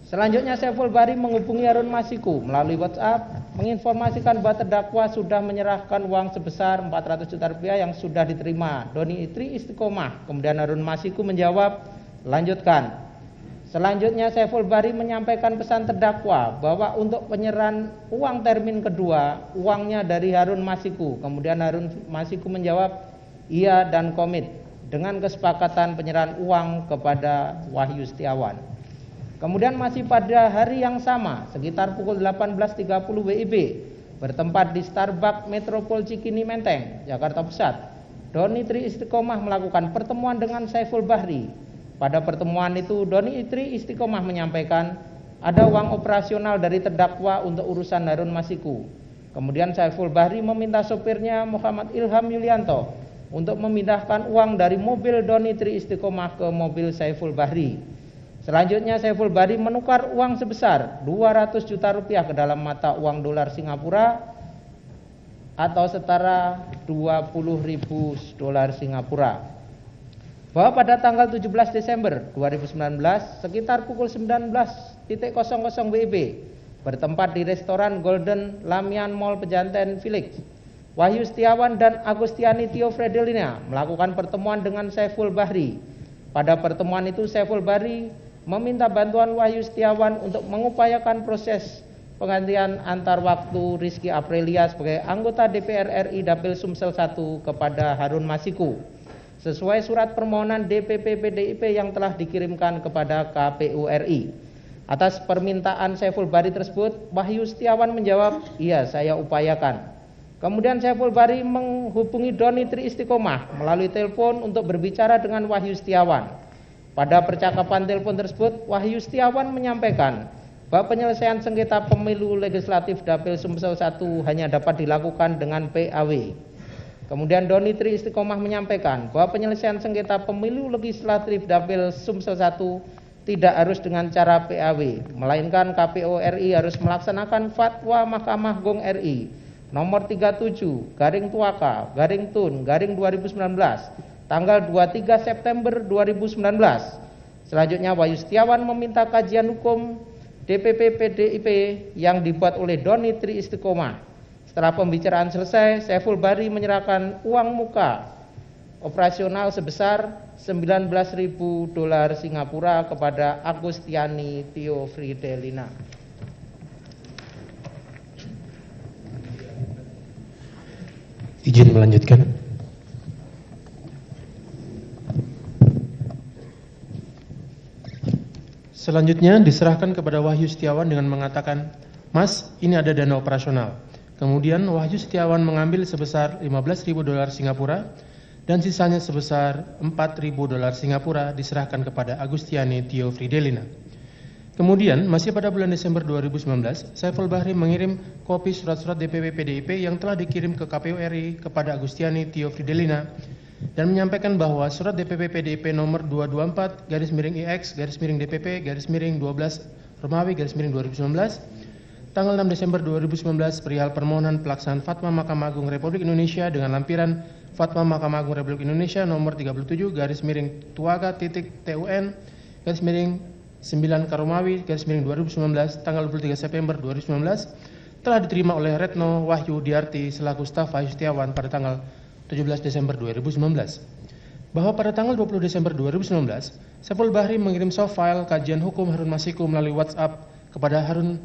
Selanjutnya Saiful Bahri menghubungi Harun Masiku melalui WhatsApp menginformasikan bahwa terdakwa sudah menyerahkan uang sebesar 400 juta rupiah yang sudah diterima Doni Tri Istiqomah. Kemudian Harun Masiku menjawab, "Lanjutkan." Selanjutnya Saiful Bahri menyampaikan pesan terdakwa bahwa untuk penyerahan uang termin kedua, uangnya dari Harun Masiku. Kemudian Harun Masiku menjawab iya dan komit dengan kesepakatan penyerahan uang kepada Wahyu Setiawan. Kemudian masih pada hari yang sama, sekitar pukul 18.30 WIB, bertempat di Starbucks Metropol Cikini Menteng, Jakarta Pusat, Doni Tri Istiqomah melakukan pertemuan dengan Saiful Bahri. Pada pertemuan itu, Doni Tri Istiqomah menyampaikan ada uang operasional dari terdakwa untuk urusan Harun Masiku. Kemudian Saiful Bahri meminta sopirnya Muhammad Ilham Yulianto untuk memindahkan uang dari mobil Doni Tri Istiqomah ke mobil Saiful Bahri. Selanjutnya Saiful Bahri menukar uang sebesar 200 juta rupiah ke dalam mata uang dolar Singapura atau setara 20.000 dolar Singapura. Bahwa pada tanggal 17 Desember 2019 sekitar pukul 19.00 WIB bertempat di restoran Golden Lamian Mall Pejanten Village, Wahyu Setiawan dan Agustiani Tio Fredelina melakukan pertemuan dengan Saiful Bahri. Pada pertemuan itu Saiful Bahri meminta bantuan Wahyu Setiawan untuk mengupayakan proses penggantian antar waktu Rizky Aprilia sebagai anggota DPR RI Dapil Sumsel 1 kepada Harun Masiku sesuai surat permohonan DPP PDIP yang telah dikirimkan kepada KPU RI. Atas permintaan Saiful Bahri tersebut, Wahyu Setiawan menjawab, "Iya, saya upayakan." Kemudian Saiful Bahri menghubungi Doni Tri Istiqomah melalui telepon untuk berbicara dengan Wahyu Setiawan. Pada percakapan telepon tersebut, Wahyu Setiawan menyampaikan bahwa penyelesaian sengketa pemilu legislatif Dapil Sumsel 1 hanya dapat dilakukan dengan PAW. Kemudian Doni Tri Istiqomah menyampaikan bahwa penyelesaian sengketa pemilu legislatif Dapil Sumsel 1 tidak harus dengan cara PAW, melainkan KPU RI harus melaksanakan fatwa Mahkamah Agung RI nomor 37/Tuaka/Tun/2019 tanggal 23 September 2019. Selanjutnya Wahyu Setiawan meminta kajian hukum DPP PDIP yang dibuat oleh Doni Tri Istiqomah. Setelah pembicaraan selesai, Saiful Bahri menyerahkan uang muka operasional sebesar 19.000 dolar Singapura kepada Agustiani Tio Fredelina. Izin melanjutkan. Selanjutnya diserahkan kepada Wahyu Setiawan dengan mengatakan, "Mas, ini ada dana operasional." Kemudian Wahyu Setiawan mengambil sebesar 15.000 dolar Singapura dan sisanya sebesar 4.000 dolar Singapura diserahkan kepada Agustiani Tio Fredelina. Kemudian masih pada bulan Desember 2019, Saiful Bahri mengirim kopi surat-surat DPP PDIP yang telah dikirim ke KPU RI kepada Agustiani Tio Fredelina dan menyampaikan bahwa surat DPP PDIP nomor 224-IX-DPP-12-12-Romawi-2019 tanggal 6 Desember 2019 perihal permohonan pelaksanaan Fatwa Mahkamah Agung Republik Indonesia dengan lampiran Fatwa Mahkamah Agung Republik Indonesia nomor 37-TUN-TUN-9 tanggal 23 September 2019 telah diterima oleh Retno Wahyu Diarti selaku staf Wahyu Setiawan pada tanggal 17 Desember 2019. Bahwa pada tanggal 20 Desember 2019, Saiful Bahri mengirim soft file kajian hukum Harun Masiku melalui WhatsApp kepada Harun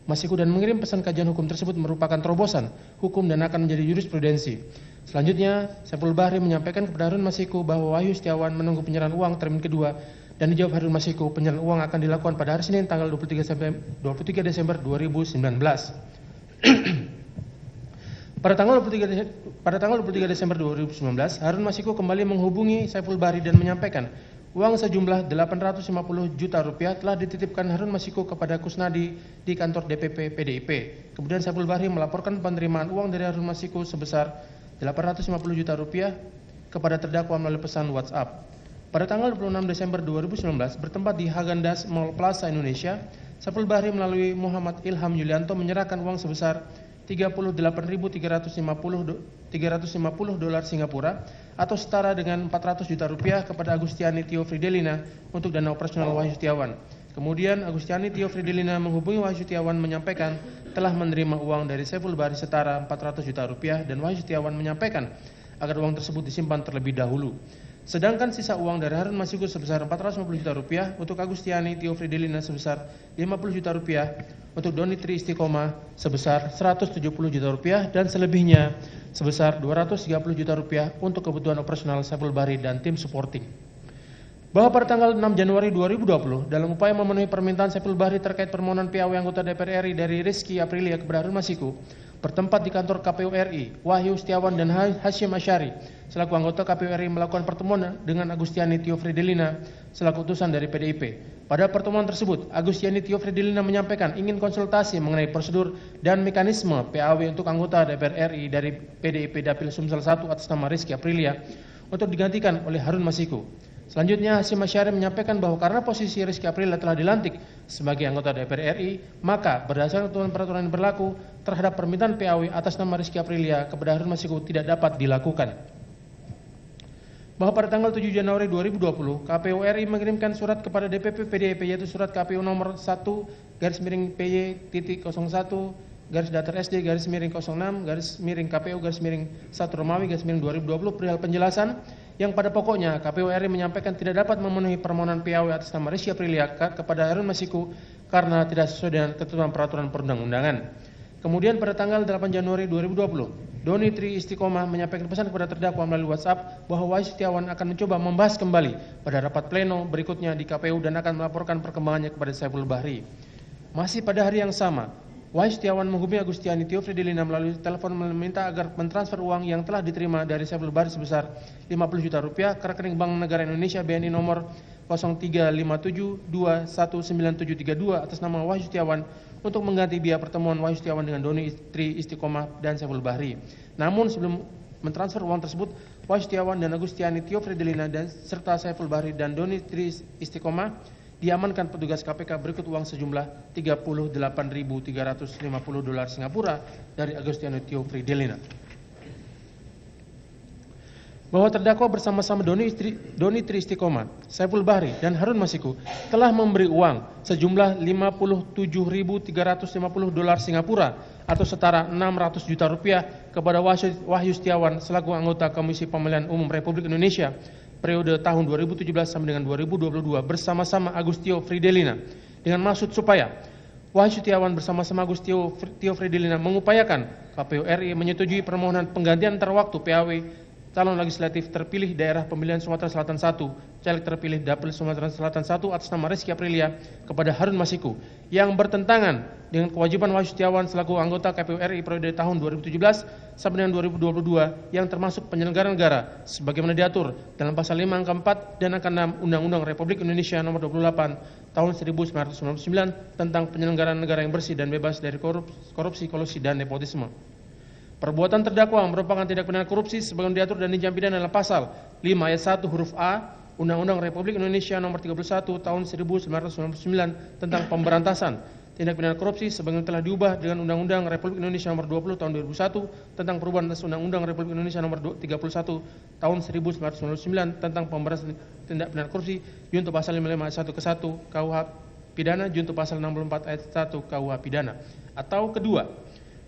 Masiku dan mengirim pesan kajian hukum tersebut merupakan terobosan hukum dan akan menjadi jurisprudensi. Selanjutnya, Saiful Bahri menyampaikan kepada Harun Masiku bahwa Wahyu Setiawan menunggu penyerahan uang termin kedua dan dijawab Harun Masiku penyerahan uang akan dilakukan pada hari Senin tanggal 23 Desember 2019. Pada tanggal 23 Desember 2019, Harun Masiku kembali menghubungi Saiful Bahri dan menyampaikan uang sejumlah 850 juta rupiah telah dititipkan Harun Masiku kepada Kusnadi di kantor DPP PDIP. Kemudian Saiful Bahri melaporkan penerimaan uang dari Harun Masiku sebesar 850 juta rupiah kepada terdakwa melalui pesan WhatsApp. Pada tanggal 26 Desember 2019, bertempat di Häagen-Dazs Mall Plaza Indonesia, Saiful Bahri melalui Muhammad Ilham Yulianto menyerahkan uang sebesar 38.350 dolar Singapura atau setara dengan 400 juta rupiah kepada Agustiani Tio Fredelina untuk dana operasional Wahyu Setiawan. Kemudian Agustiani Tio Fredelina menghubungi Wahyu Setiawan menyampaikan telah menerima uang dari Saiful Bahri setara 400 juta rupiah dan Wahyu Setiawan menyampaikan agar uang tersebut disimpan terlebih dahulu. Sedangkan sisa uang dari Harun Masiku sebesar 450 juta rupiah untuk Agustiani Tio Fredelina sebesar 50 juta rupiah, untuk Doni Tri Istiqomah sebesar 170 juta rupiah dan selebihnya sebesar 230 juta rupiah untuk kebutuhan operasional Saiful Bahri dan tim supporting. bahwa pada tanggal 6 Januari 2020 dalam upaya memenuhi permintaan Saiful Bahri terkait permohonan PAW anggota DPR RI dari Rizky Aprilia kepada Harun Masiku bertempat di kantor KPU RI, Wahyu Setiawan dan Hashim Asyari selaku anggota KPU RI melakukan pertemuan dengan Agustiani Tio Fridelina selaku utusan dari PDIP. Pada pertemuan tersebut, Agustiani Tio Fridelina menyampaikan ingin konsultasi mengenai prosedur dan mekanisme PAW untuk anggota DPR RI dari PDIP Dapil Sumsel 1 atas nama Rizky Aprilia untuk digantikan oleh Harun Masiku. Selanjutnya, Hashim Asyari menyampaikan bahwa karena posisi Rizky Aprilia telah dilantik sebagai anggota DPR RI, maka berdasarkan ketentuan peraturan yang berlaku terhadap permintaan PAW atas nama Rizky Aprilia kepada Harun Masiku tidak dapat dilakukan. Bahwa pada tanggal 7 Januari 2020, KPU RI mengirimkan surat kepada DPP PDIP yaitu surat KPU nomor 1-PY-01-SD-06-KPU-1-KPU-1 perihal penjelasan yang pada pokoknya KPU RI menyampaikan tidak dapat memenuhi permohonan PAW atas nama Rizky Aprilia kepada Harun Masiku karena tidak sesuai dengan ketentuan peraturan perundang-undangan. Kemudian pada tanggal 8 Januari 2020, Doni Tri Istiqomah menyampaikan pesan kepada terdakwa melalui WhatsApp bahwa Wahyu Setiawan akan mencoba membahas kembali pada rapat pleno berikutnya di KPU dan akan melaporkan perkembangannya kepada Saiful Bahri. Masih pada hari yang sama, Wahyu Setiawan menghubungi Agustiani Tio Fridelina melalui telepon meminta agar mentransfer uang yang telah diterima dari Saiful Bahri sebesar 50 juta rupiah ke rekening Bank Negara Indonesia BNI nomor 0357219732 atas nama Wahyu Setiawan untuk mengganti biaya pertemuan Wahyu Setiawan dengan Doni Tri Istiqomah dan Saiful Bahri. Namun sebelum mentransfer uang tersebut, Wahyu Setiawan dan Agustiani Tio Fridelina dan serta Saiful Bahri dan Doni Tri Istiqomah diamankan petugas KPK berikut uang sejumlah 38.350 dolar Singapura dari Agustiani Tio Fridelina. Bahwa terdakwa bersama-sama Doni Tri Istiqomah, Saiful Bahri dan Harun Masiku telah memberi uang sejumlah 57.350 dolar Singapura atau setara 600 juta rupiah kepada Wahyu Setiawan selaku anggota Komisi Pemilihan Umum Republik Indonesia periode tahun 2017 sampai dengan 2022 bersama-sama Agustio Fridelina dengan maksud supaya Wahyu Setiawan bersama-sama Agustio Fridelina mengupayakan KPU RI menyetujui permohonan penggantian terwaktu PAW calon legislatif terpilih daerah pemilihan Sumatera Selatan 1, caleg terpilih Dapil Sumatera Selatan 1 atas nama Rizky Aprilia kepada Harun Masiku yang bertentangan dengan kewajiban Wahyu Setiawan selaku anggota KPU RI periode tahun 2017 sampai dengan 2022 yang termasuk penyelenggara negara sebagaimana diatur dalam pasal 5 angka 4 dan angka 6 Undang-Undang Republik Indonesia nomor 28 tahun 1999 tentang penyelenggaraan negara yang bersih dan bebas dari korupsi, kolusi dan nepotisme. Perbuatan terdakwa merupakan tindak pidana korupsi sebagaimana diatur dan diancam pidana dalam pasal 5 ayat 1 huruf A Undang-Undang Republik Indonesia nomor 31 tahun 1999 tentang pemberantasan tindak pidana korupsi sebagaimana telah diubah dengan Undang-Undang Republik Indonesia nomor 20 tahun 2001 tentang perubahan atas Undang-Undang Republik Indonesia nomor 31 tahun 1999 tentang pemberantasan tindak pidana korupsi junto pasal 55 ayat 1 ke 1 KUH pidana junto pasal 64 ayat 1 KUH pidana. Atau kedua,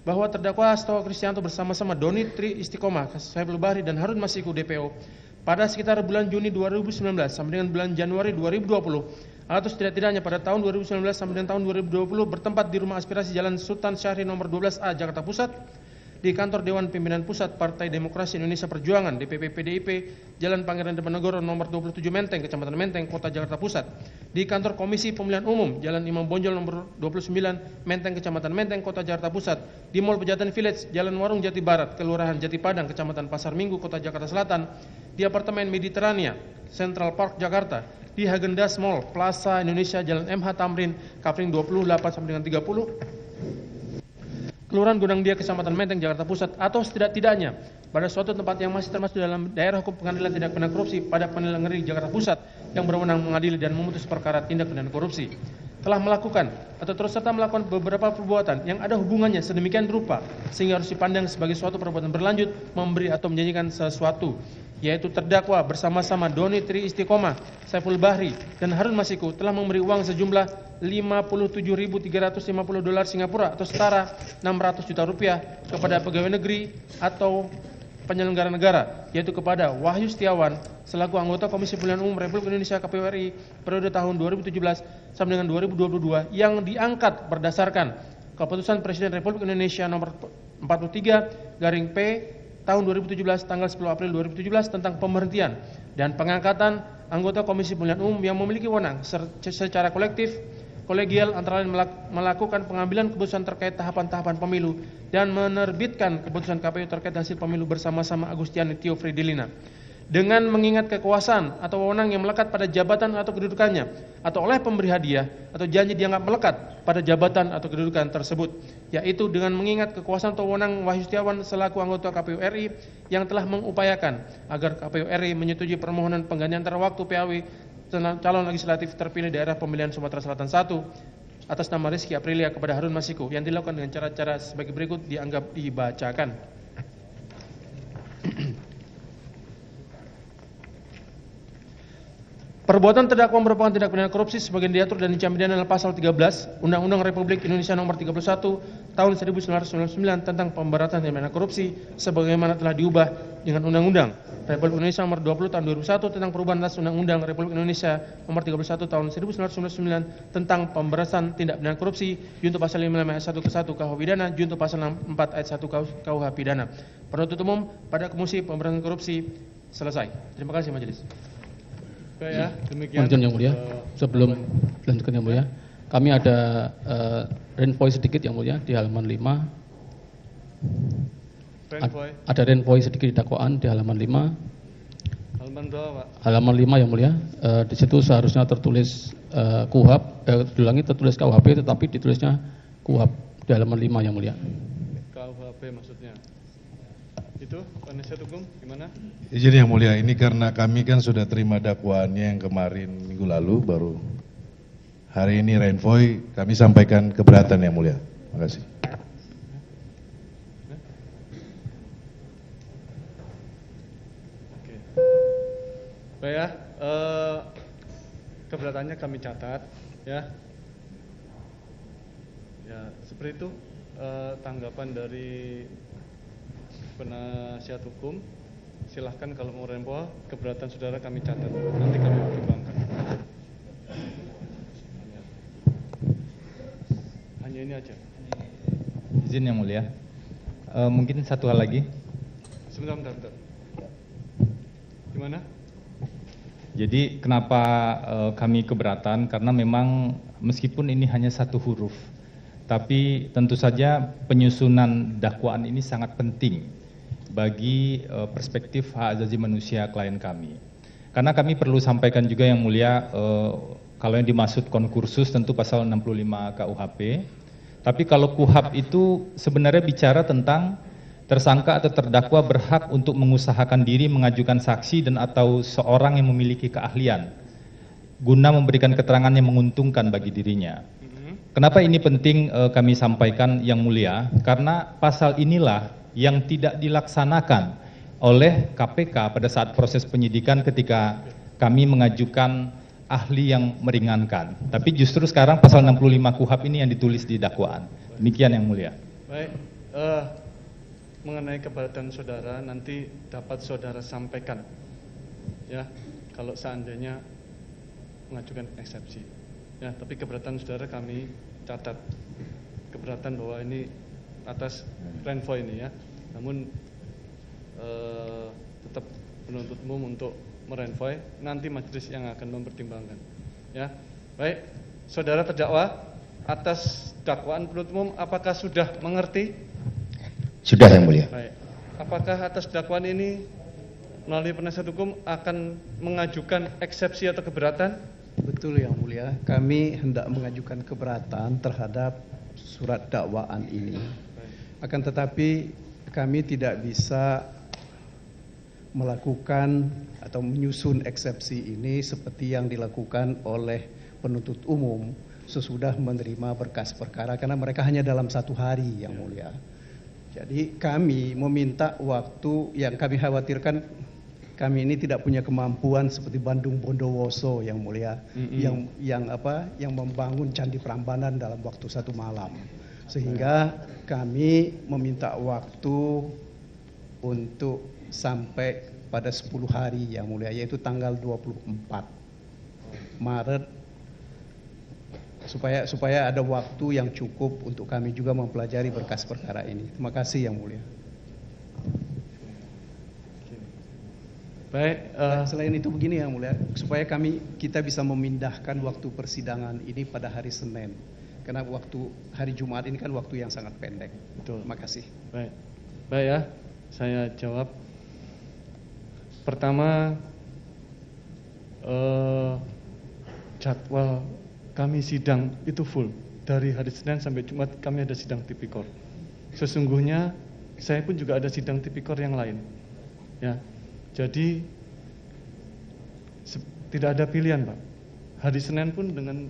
bahwa terdakwa Hasto Kristianto bersama-sama Doni Tri Istiqomah, Saiful Bahri dan Harun Masiku DPO pada sekitar bulan Juni 2019 sampai dengan bulan Januari 2020 atau setidak-tidaknya pada tahun 2019 sampai dengan tahun 2020 bertempat di Rumah Aspirasi Jalan Sultan Syahrir nomor 12A Jakarta Pusat, di kantor Dewan Pimpinan Pusat Partai Demokrasi Indonesia Perjuangan DPP PDIP Jalan Pangeran Diponegoro nomor 27 Menteng Kecamatan Menteng Kota Jakarta Pusat, di kantor Komisi Pemilihan Umum Jalan Imam Bonjol nomor 29 Menteng Kecamatan Menteng Kota Jakarta Pusat, di Mall Pejaten Village Jalan Warung Jati Barat Kelurahan Jati Padang Kecamatan Pasar Minggu Kota Jakarta Selatan, di apartemen Mediterania Central Park Jakarta, di Häagen-Dazs Mall Plaza Indonesia Jalan MH Tamrin Kafring 28 sampai dengan 30 Kelurahan Gondang Dia Kecamatan Menteng Jakarta Pusat, atau setidak-tidaknya pada suatu tempat yang masih termasuk dalam daerah hukum pengadilan tindak pidana korupsi pada Pengadilan Negeri Jakarta Pusat yang berwenang mengadili dan memutus perkara tindak pidana korupsi, telah melakukan atau terus serta melakukan beberapa perbuatan yang ada hubungannya sedemikian rupa sehingga harus dipandang sebagai suatu perbuatan berlanjut memberi atau menjanjikan sesuatu, yaitu terdakwa bersama-sama Doni Tri Istiqomah, Saiful Bahri dan Harun Masiku telah memberi uang sejumlah 57.350 dolar Singapura atau setara 600 juta rupiah kepada pegawai negeri atau penyelenggara negara, yaitu kepada Wahyu Setiawan selaku anggota Komisi Pemilihan Umum Republik Indonesia KPU RI periode tahun 2017 sampai dengan 2022 yang diangkat berdasarkan Keputusan Presiden Republik Indonesia nomor 43/P tahun 2017 tanggal 10 April 2017 tentang pemberhentian dan pengangkatan anggota Komisi Pemilihan Umum yang memiliki wewenang secara kolektif, kolegial antara lain melakukan pengambilan keputusan terkait tahapan-tahapan pemilu dan menerbitkan keputusan KPU terkait hasil pemilu bersama-sama Agustiani Tio Fridelina. Dengan mengingat kekuasaan atau wewenang yang melekat pada jabatan atau kedudukannya, atau oleh pemberi hadiah atau janji dianggap melekat pada jabatan atau kedudukan tersebut, yaitu dengan mengingat kekuasaan atau wewenang Wahyu Setiawan selaku anggota KPU RI yang telah mengupayakan agar KPU RI menyetujui permohonan penggantian antara waktu PAW calon legislatif terpilih daerah pemilihan Sumatera Selatan 1 atas nama Rizky Aprilia kepada Harun Masiku yang dilakukan dengan cara-cara sebagai berikut dianggap dibacakan. Perbuatan terdakwa merupakan tindak pidana korupsi sebagian diatur dan dicam pidana dalam pasal 13 Undang-Undang Republik Indonesia Nomor 31 Tahun 1999 tentang pemberantasan tindak pidana korupsi sebagaimana telah diubah dengan Undang-Undang Republik Indonesia Nomor 20 Tahun 2001 tentang perubahan atas Undang-Undang Republik Indonesia Nomor 31 Tahun 1999 tentang pemberantasan tindak pidana korupsi junto pasal 55 ayat 1 ke 1 KUH pidana junto pasal 64 ayat 1 KUH pidana. Penuntut umum pada Komisi Pemberantasan Korupsi selesai. Terima kasih majelis. Baik ya, demikian. Mohon yang mulia, sebelum dilanjutkan yang mulia, kami ada renvoy sedikit yang mulia di halaman 5. Renvoy. Ada renvoy sedikit di dakwaan di halaman 5. Halaman berapa, Pak? Halaman 5 yang mulia, di situ seharusnya tertulis KUHP, diulangi tertulis KUHP tetapi ditulisnya KUHP di halaman 5 yang mulia. KUHP maksudnya. Itu penasihat hukum gimana? Izin yang mulia, ini karena kami kan sudah terima dakwaannya yang kemarin minggu lalu, baru hari ini renvoy, kami sampaikan keberatan yang mulia. Terima kasih. Oke. Baik ya, keberatannya kami catat ya. Ya, seperti itu tanggapan dari penasihat hukum. Silahkan kalau mau renvoy, keberatan saudara kami catat, nanti kami pertimbangkan. Hanya ini aja. Izin yang mulia, mungkin satu hal lagi. Sebentar. Gimana? Jadi kenapa kami keberatan? Karena memang meskipun ini hanya satu huruf, tapi tentu saja penyusunan dakwaan ini sangat penting bagi perspektif hak asasi manusia klien kami. Karena kami perlu sampaikan juga yang mulia, kalau yang dimaksud konkursus tentu pasal 65 KUHP, tapi kalau KUHP itu sebenarnya bicara tentang tersangka atau terdakwa berhak untuk mengusahakan diri mengajukan saksi dan atau seorang yang memiliki keahlian guna memberikan keterangan yang menguntungkan bagi dirinya. Kenapa ini penting kami sampaikan yang mulia? Karena pasal inilah yang tidak dilaksanakan oleh KPK pada saat proses penyidikan ketika kami mengajukan ahli yang meringankan. Tapi justru sekarang pasal 65 KUHP ini yang ditulis di dakwaan. Demikian yang mulia. Baik, mengenai keberatan saudara nanti dapat saudara sampaikan ya kalau seandainya mengajukan eksepsi ya, tapi keberatan saudara kami catat, keberatan bahwa ini atas renvoy ini ya, namun tetap penuntut umum untuk merenvoy, nanti majelis yang akan mempertimbangkan ya. Baik, saudara terdakwa atas dakwaan penuntut umum apakah sudah mengerti? Sudah yang mulia. Baik. Apakah atas dakwaan ini melalui penasihat hukum akan mengajukan eksepsi atau keberatan? Betul yang mulia, kami hendak mengajukan keberatan terhadap surat dakwaan ini. Akan tetapi kami tidak bisa melakukan atau menyusun eksepsi ini seperti yang dilakukan oleh penuntut umum sesudah menerima berkas perkara, karena mereka hanya dalam 1 hari yang mulia. Jadi kami meminta waktu, yang kami khawatirkan kami ini tidak punya kemampuan seperti Bandung Bondowoso yang mulia, yang membangun candi Prambanan dalam waktu 1 malam. Sehingga kami meminta waktu untuk sampai pada 10 hari yang mulia, yaitu tanggal 24 Maret, supaya ada waktu yang cukup untuk kami juga mempelajari berkas perkara ini. Terima kasih yang mulia. Baik, Selain itu begini Yang Mulia, supaya kita bisa memindahkan waktu persidangan ini pada hari Senin. Karena waktu hari Jumat ini kan waktu yang sangat pendek. betul. Terima kasih. Baik ya, saya jawab. Pertama, jadwal kami sidang itu full. Dari hari Senin sampai Jumat kami ada sidang tipikor. Sesungguhnya saya pun juga ada sidang tipikor yang lain. Ya, jadi tidak ada pilihan, Pak. Hari Senin pun dengan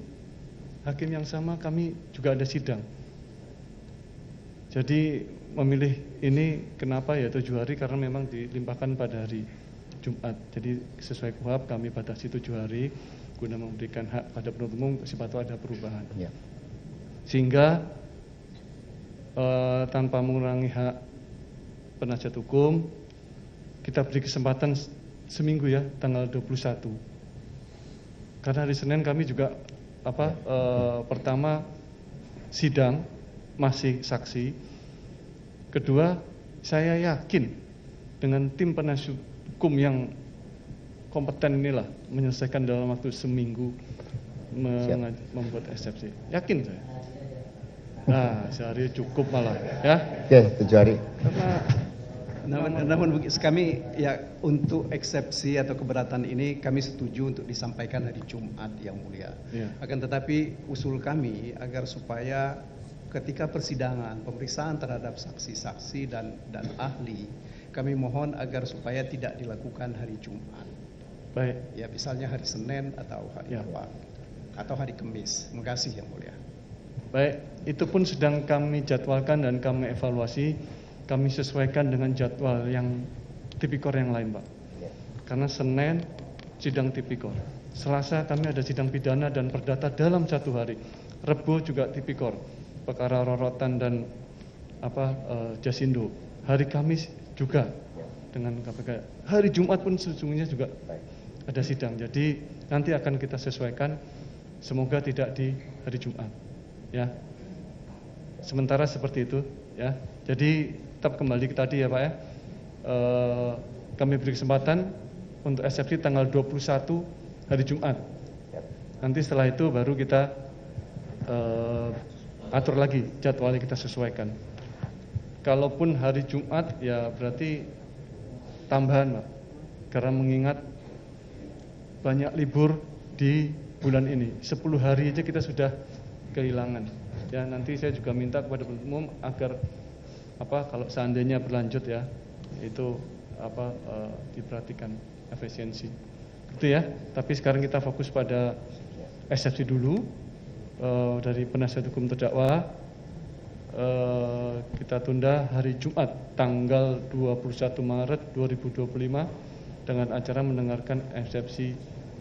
hakim yang sama kami juga ada sidang. Jadi memilih ini kenapa ya 7 hari karena memang dilimpahkan pada hari Jumat. Jadi sesuai KUHP kami batasi 7 hari guna memberikan hak pada penuntut umum siapa tahu ada perubahan. Ya. Sehingga tanpa mengurangi hak penasihat hukum kita beri kesempatan seminggu ya, tanggal 21. Karena hari Senin kami juga pertama sidang masih saksi. Kedua, saya yakin dengan tim penasihat hukum yang kompeten inilah menyelesaikan dalam waktu seminggu membuat eksepsi. Yakin saya. Nah, sehari cukup malah ya. Oke, 7 hari. Namun kami ya untuk eksepsi atau keberatan ini kami setuju untuk disampaikan hari Jumat Yang Mulia. Ya. Akan tetapi usul kami agar supaya ketika persidangan pemeriksaan terhadap saksi-saksi dan ahli, kami mohon agar supaya tidak dilakukan hari Jumat. Baik. Ya misalnya hari Senin atau hari atau hari Kamis. Terima kasih Yang Mulia. Baik, itu pun sedang kami jadwalkan dan kami evaluasi. Kami sesuaikan dengan jadwal yang tipikor yang lain, Pak. Karena Senin sidang tipikor, Selasa kami ada sidang pidana dan perdata dalam 1 hari. Rebo juga tipikor, perkara rorotan dan jasindo. Hari Kamis juga dengan KPK. Hari Jumat pun sesungguhnya juga ada sidang. Jadi nanti akan kita sesuaikan. Semoga tidak di hari Jumat. Ya. Sementara seperti itu. Ya. Jadi tetap kembali ke tadi ya Pak ya. Kami beri kesempatan untuk eksepsi tanggal 21 hari Jumat. Nanti setelah itu baru kita atur lagi jadwalnya, kita sesuaikan. Kalaupun hari Jumat ya berarti tambahan Pak. Karena mengingat banyak libur di bulan ini. 10 hari aja kita sudah kehilangan. Ya nanti saya juga minta kepada penuntut umum agar kalau seandainya berlanjut ya itu diperhatikan efisiensi gitu ya. Tapi sekarang kita fokus pada eksepsi dulu dari penasihat hukum terdakwa. Kita tunda hari Jumat tanggal 21 Maret 2025 dengan acara mendengarkan eksepsi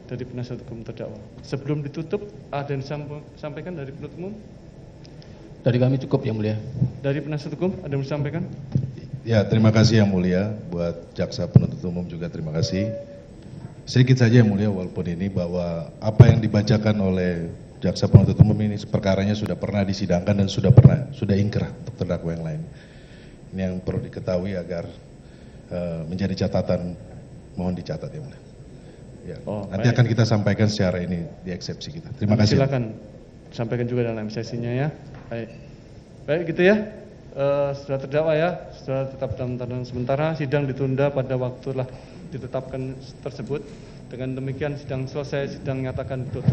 dari penasihat hukum terdakwa. Sebelum ditutup ada yang disampaikan dari penuntut umum? Dari kami cukup Yang Mulia. Dari penasihat hukum ada yang disampaikan? Ya, terima kasih Yang Mulia. Buat jaksa penuntut umum juga terima kasih. Sedikit saja Yang Mulia, walaupun ini bahwa apa yang dibacakan oleh jaksa penuntut umum ini perkaranya sudah pernah disidangkan dan sudah ingkrah untuk terdakwa yang lain. Ini yang perlu diketahui agar menjadi catatan, mohon dicatat Yang Mulia. Ya, nanti akan kita sampaikan secara ini di eksepsi kita. Terima kasih. Silakan sampaikan juga dalam sesinya ya. Baik gitu ya. Sudah terdakwa ya, sudah tetap dalam tahanan sementara. Sidang ditunda pada waktu telah ditetapkan tersebut. Dengan demikian sidang selesai, sidang nyatakan ditutup.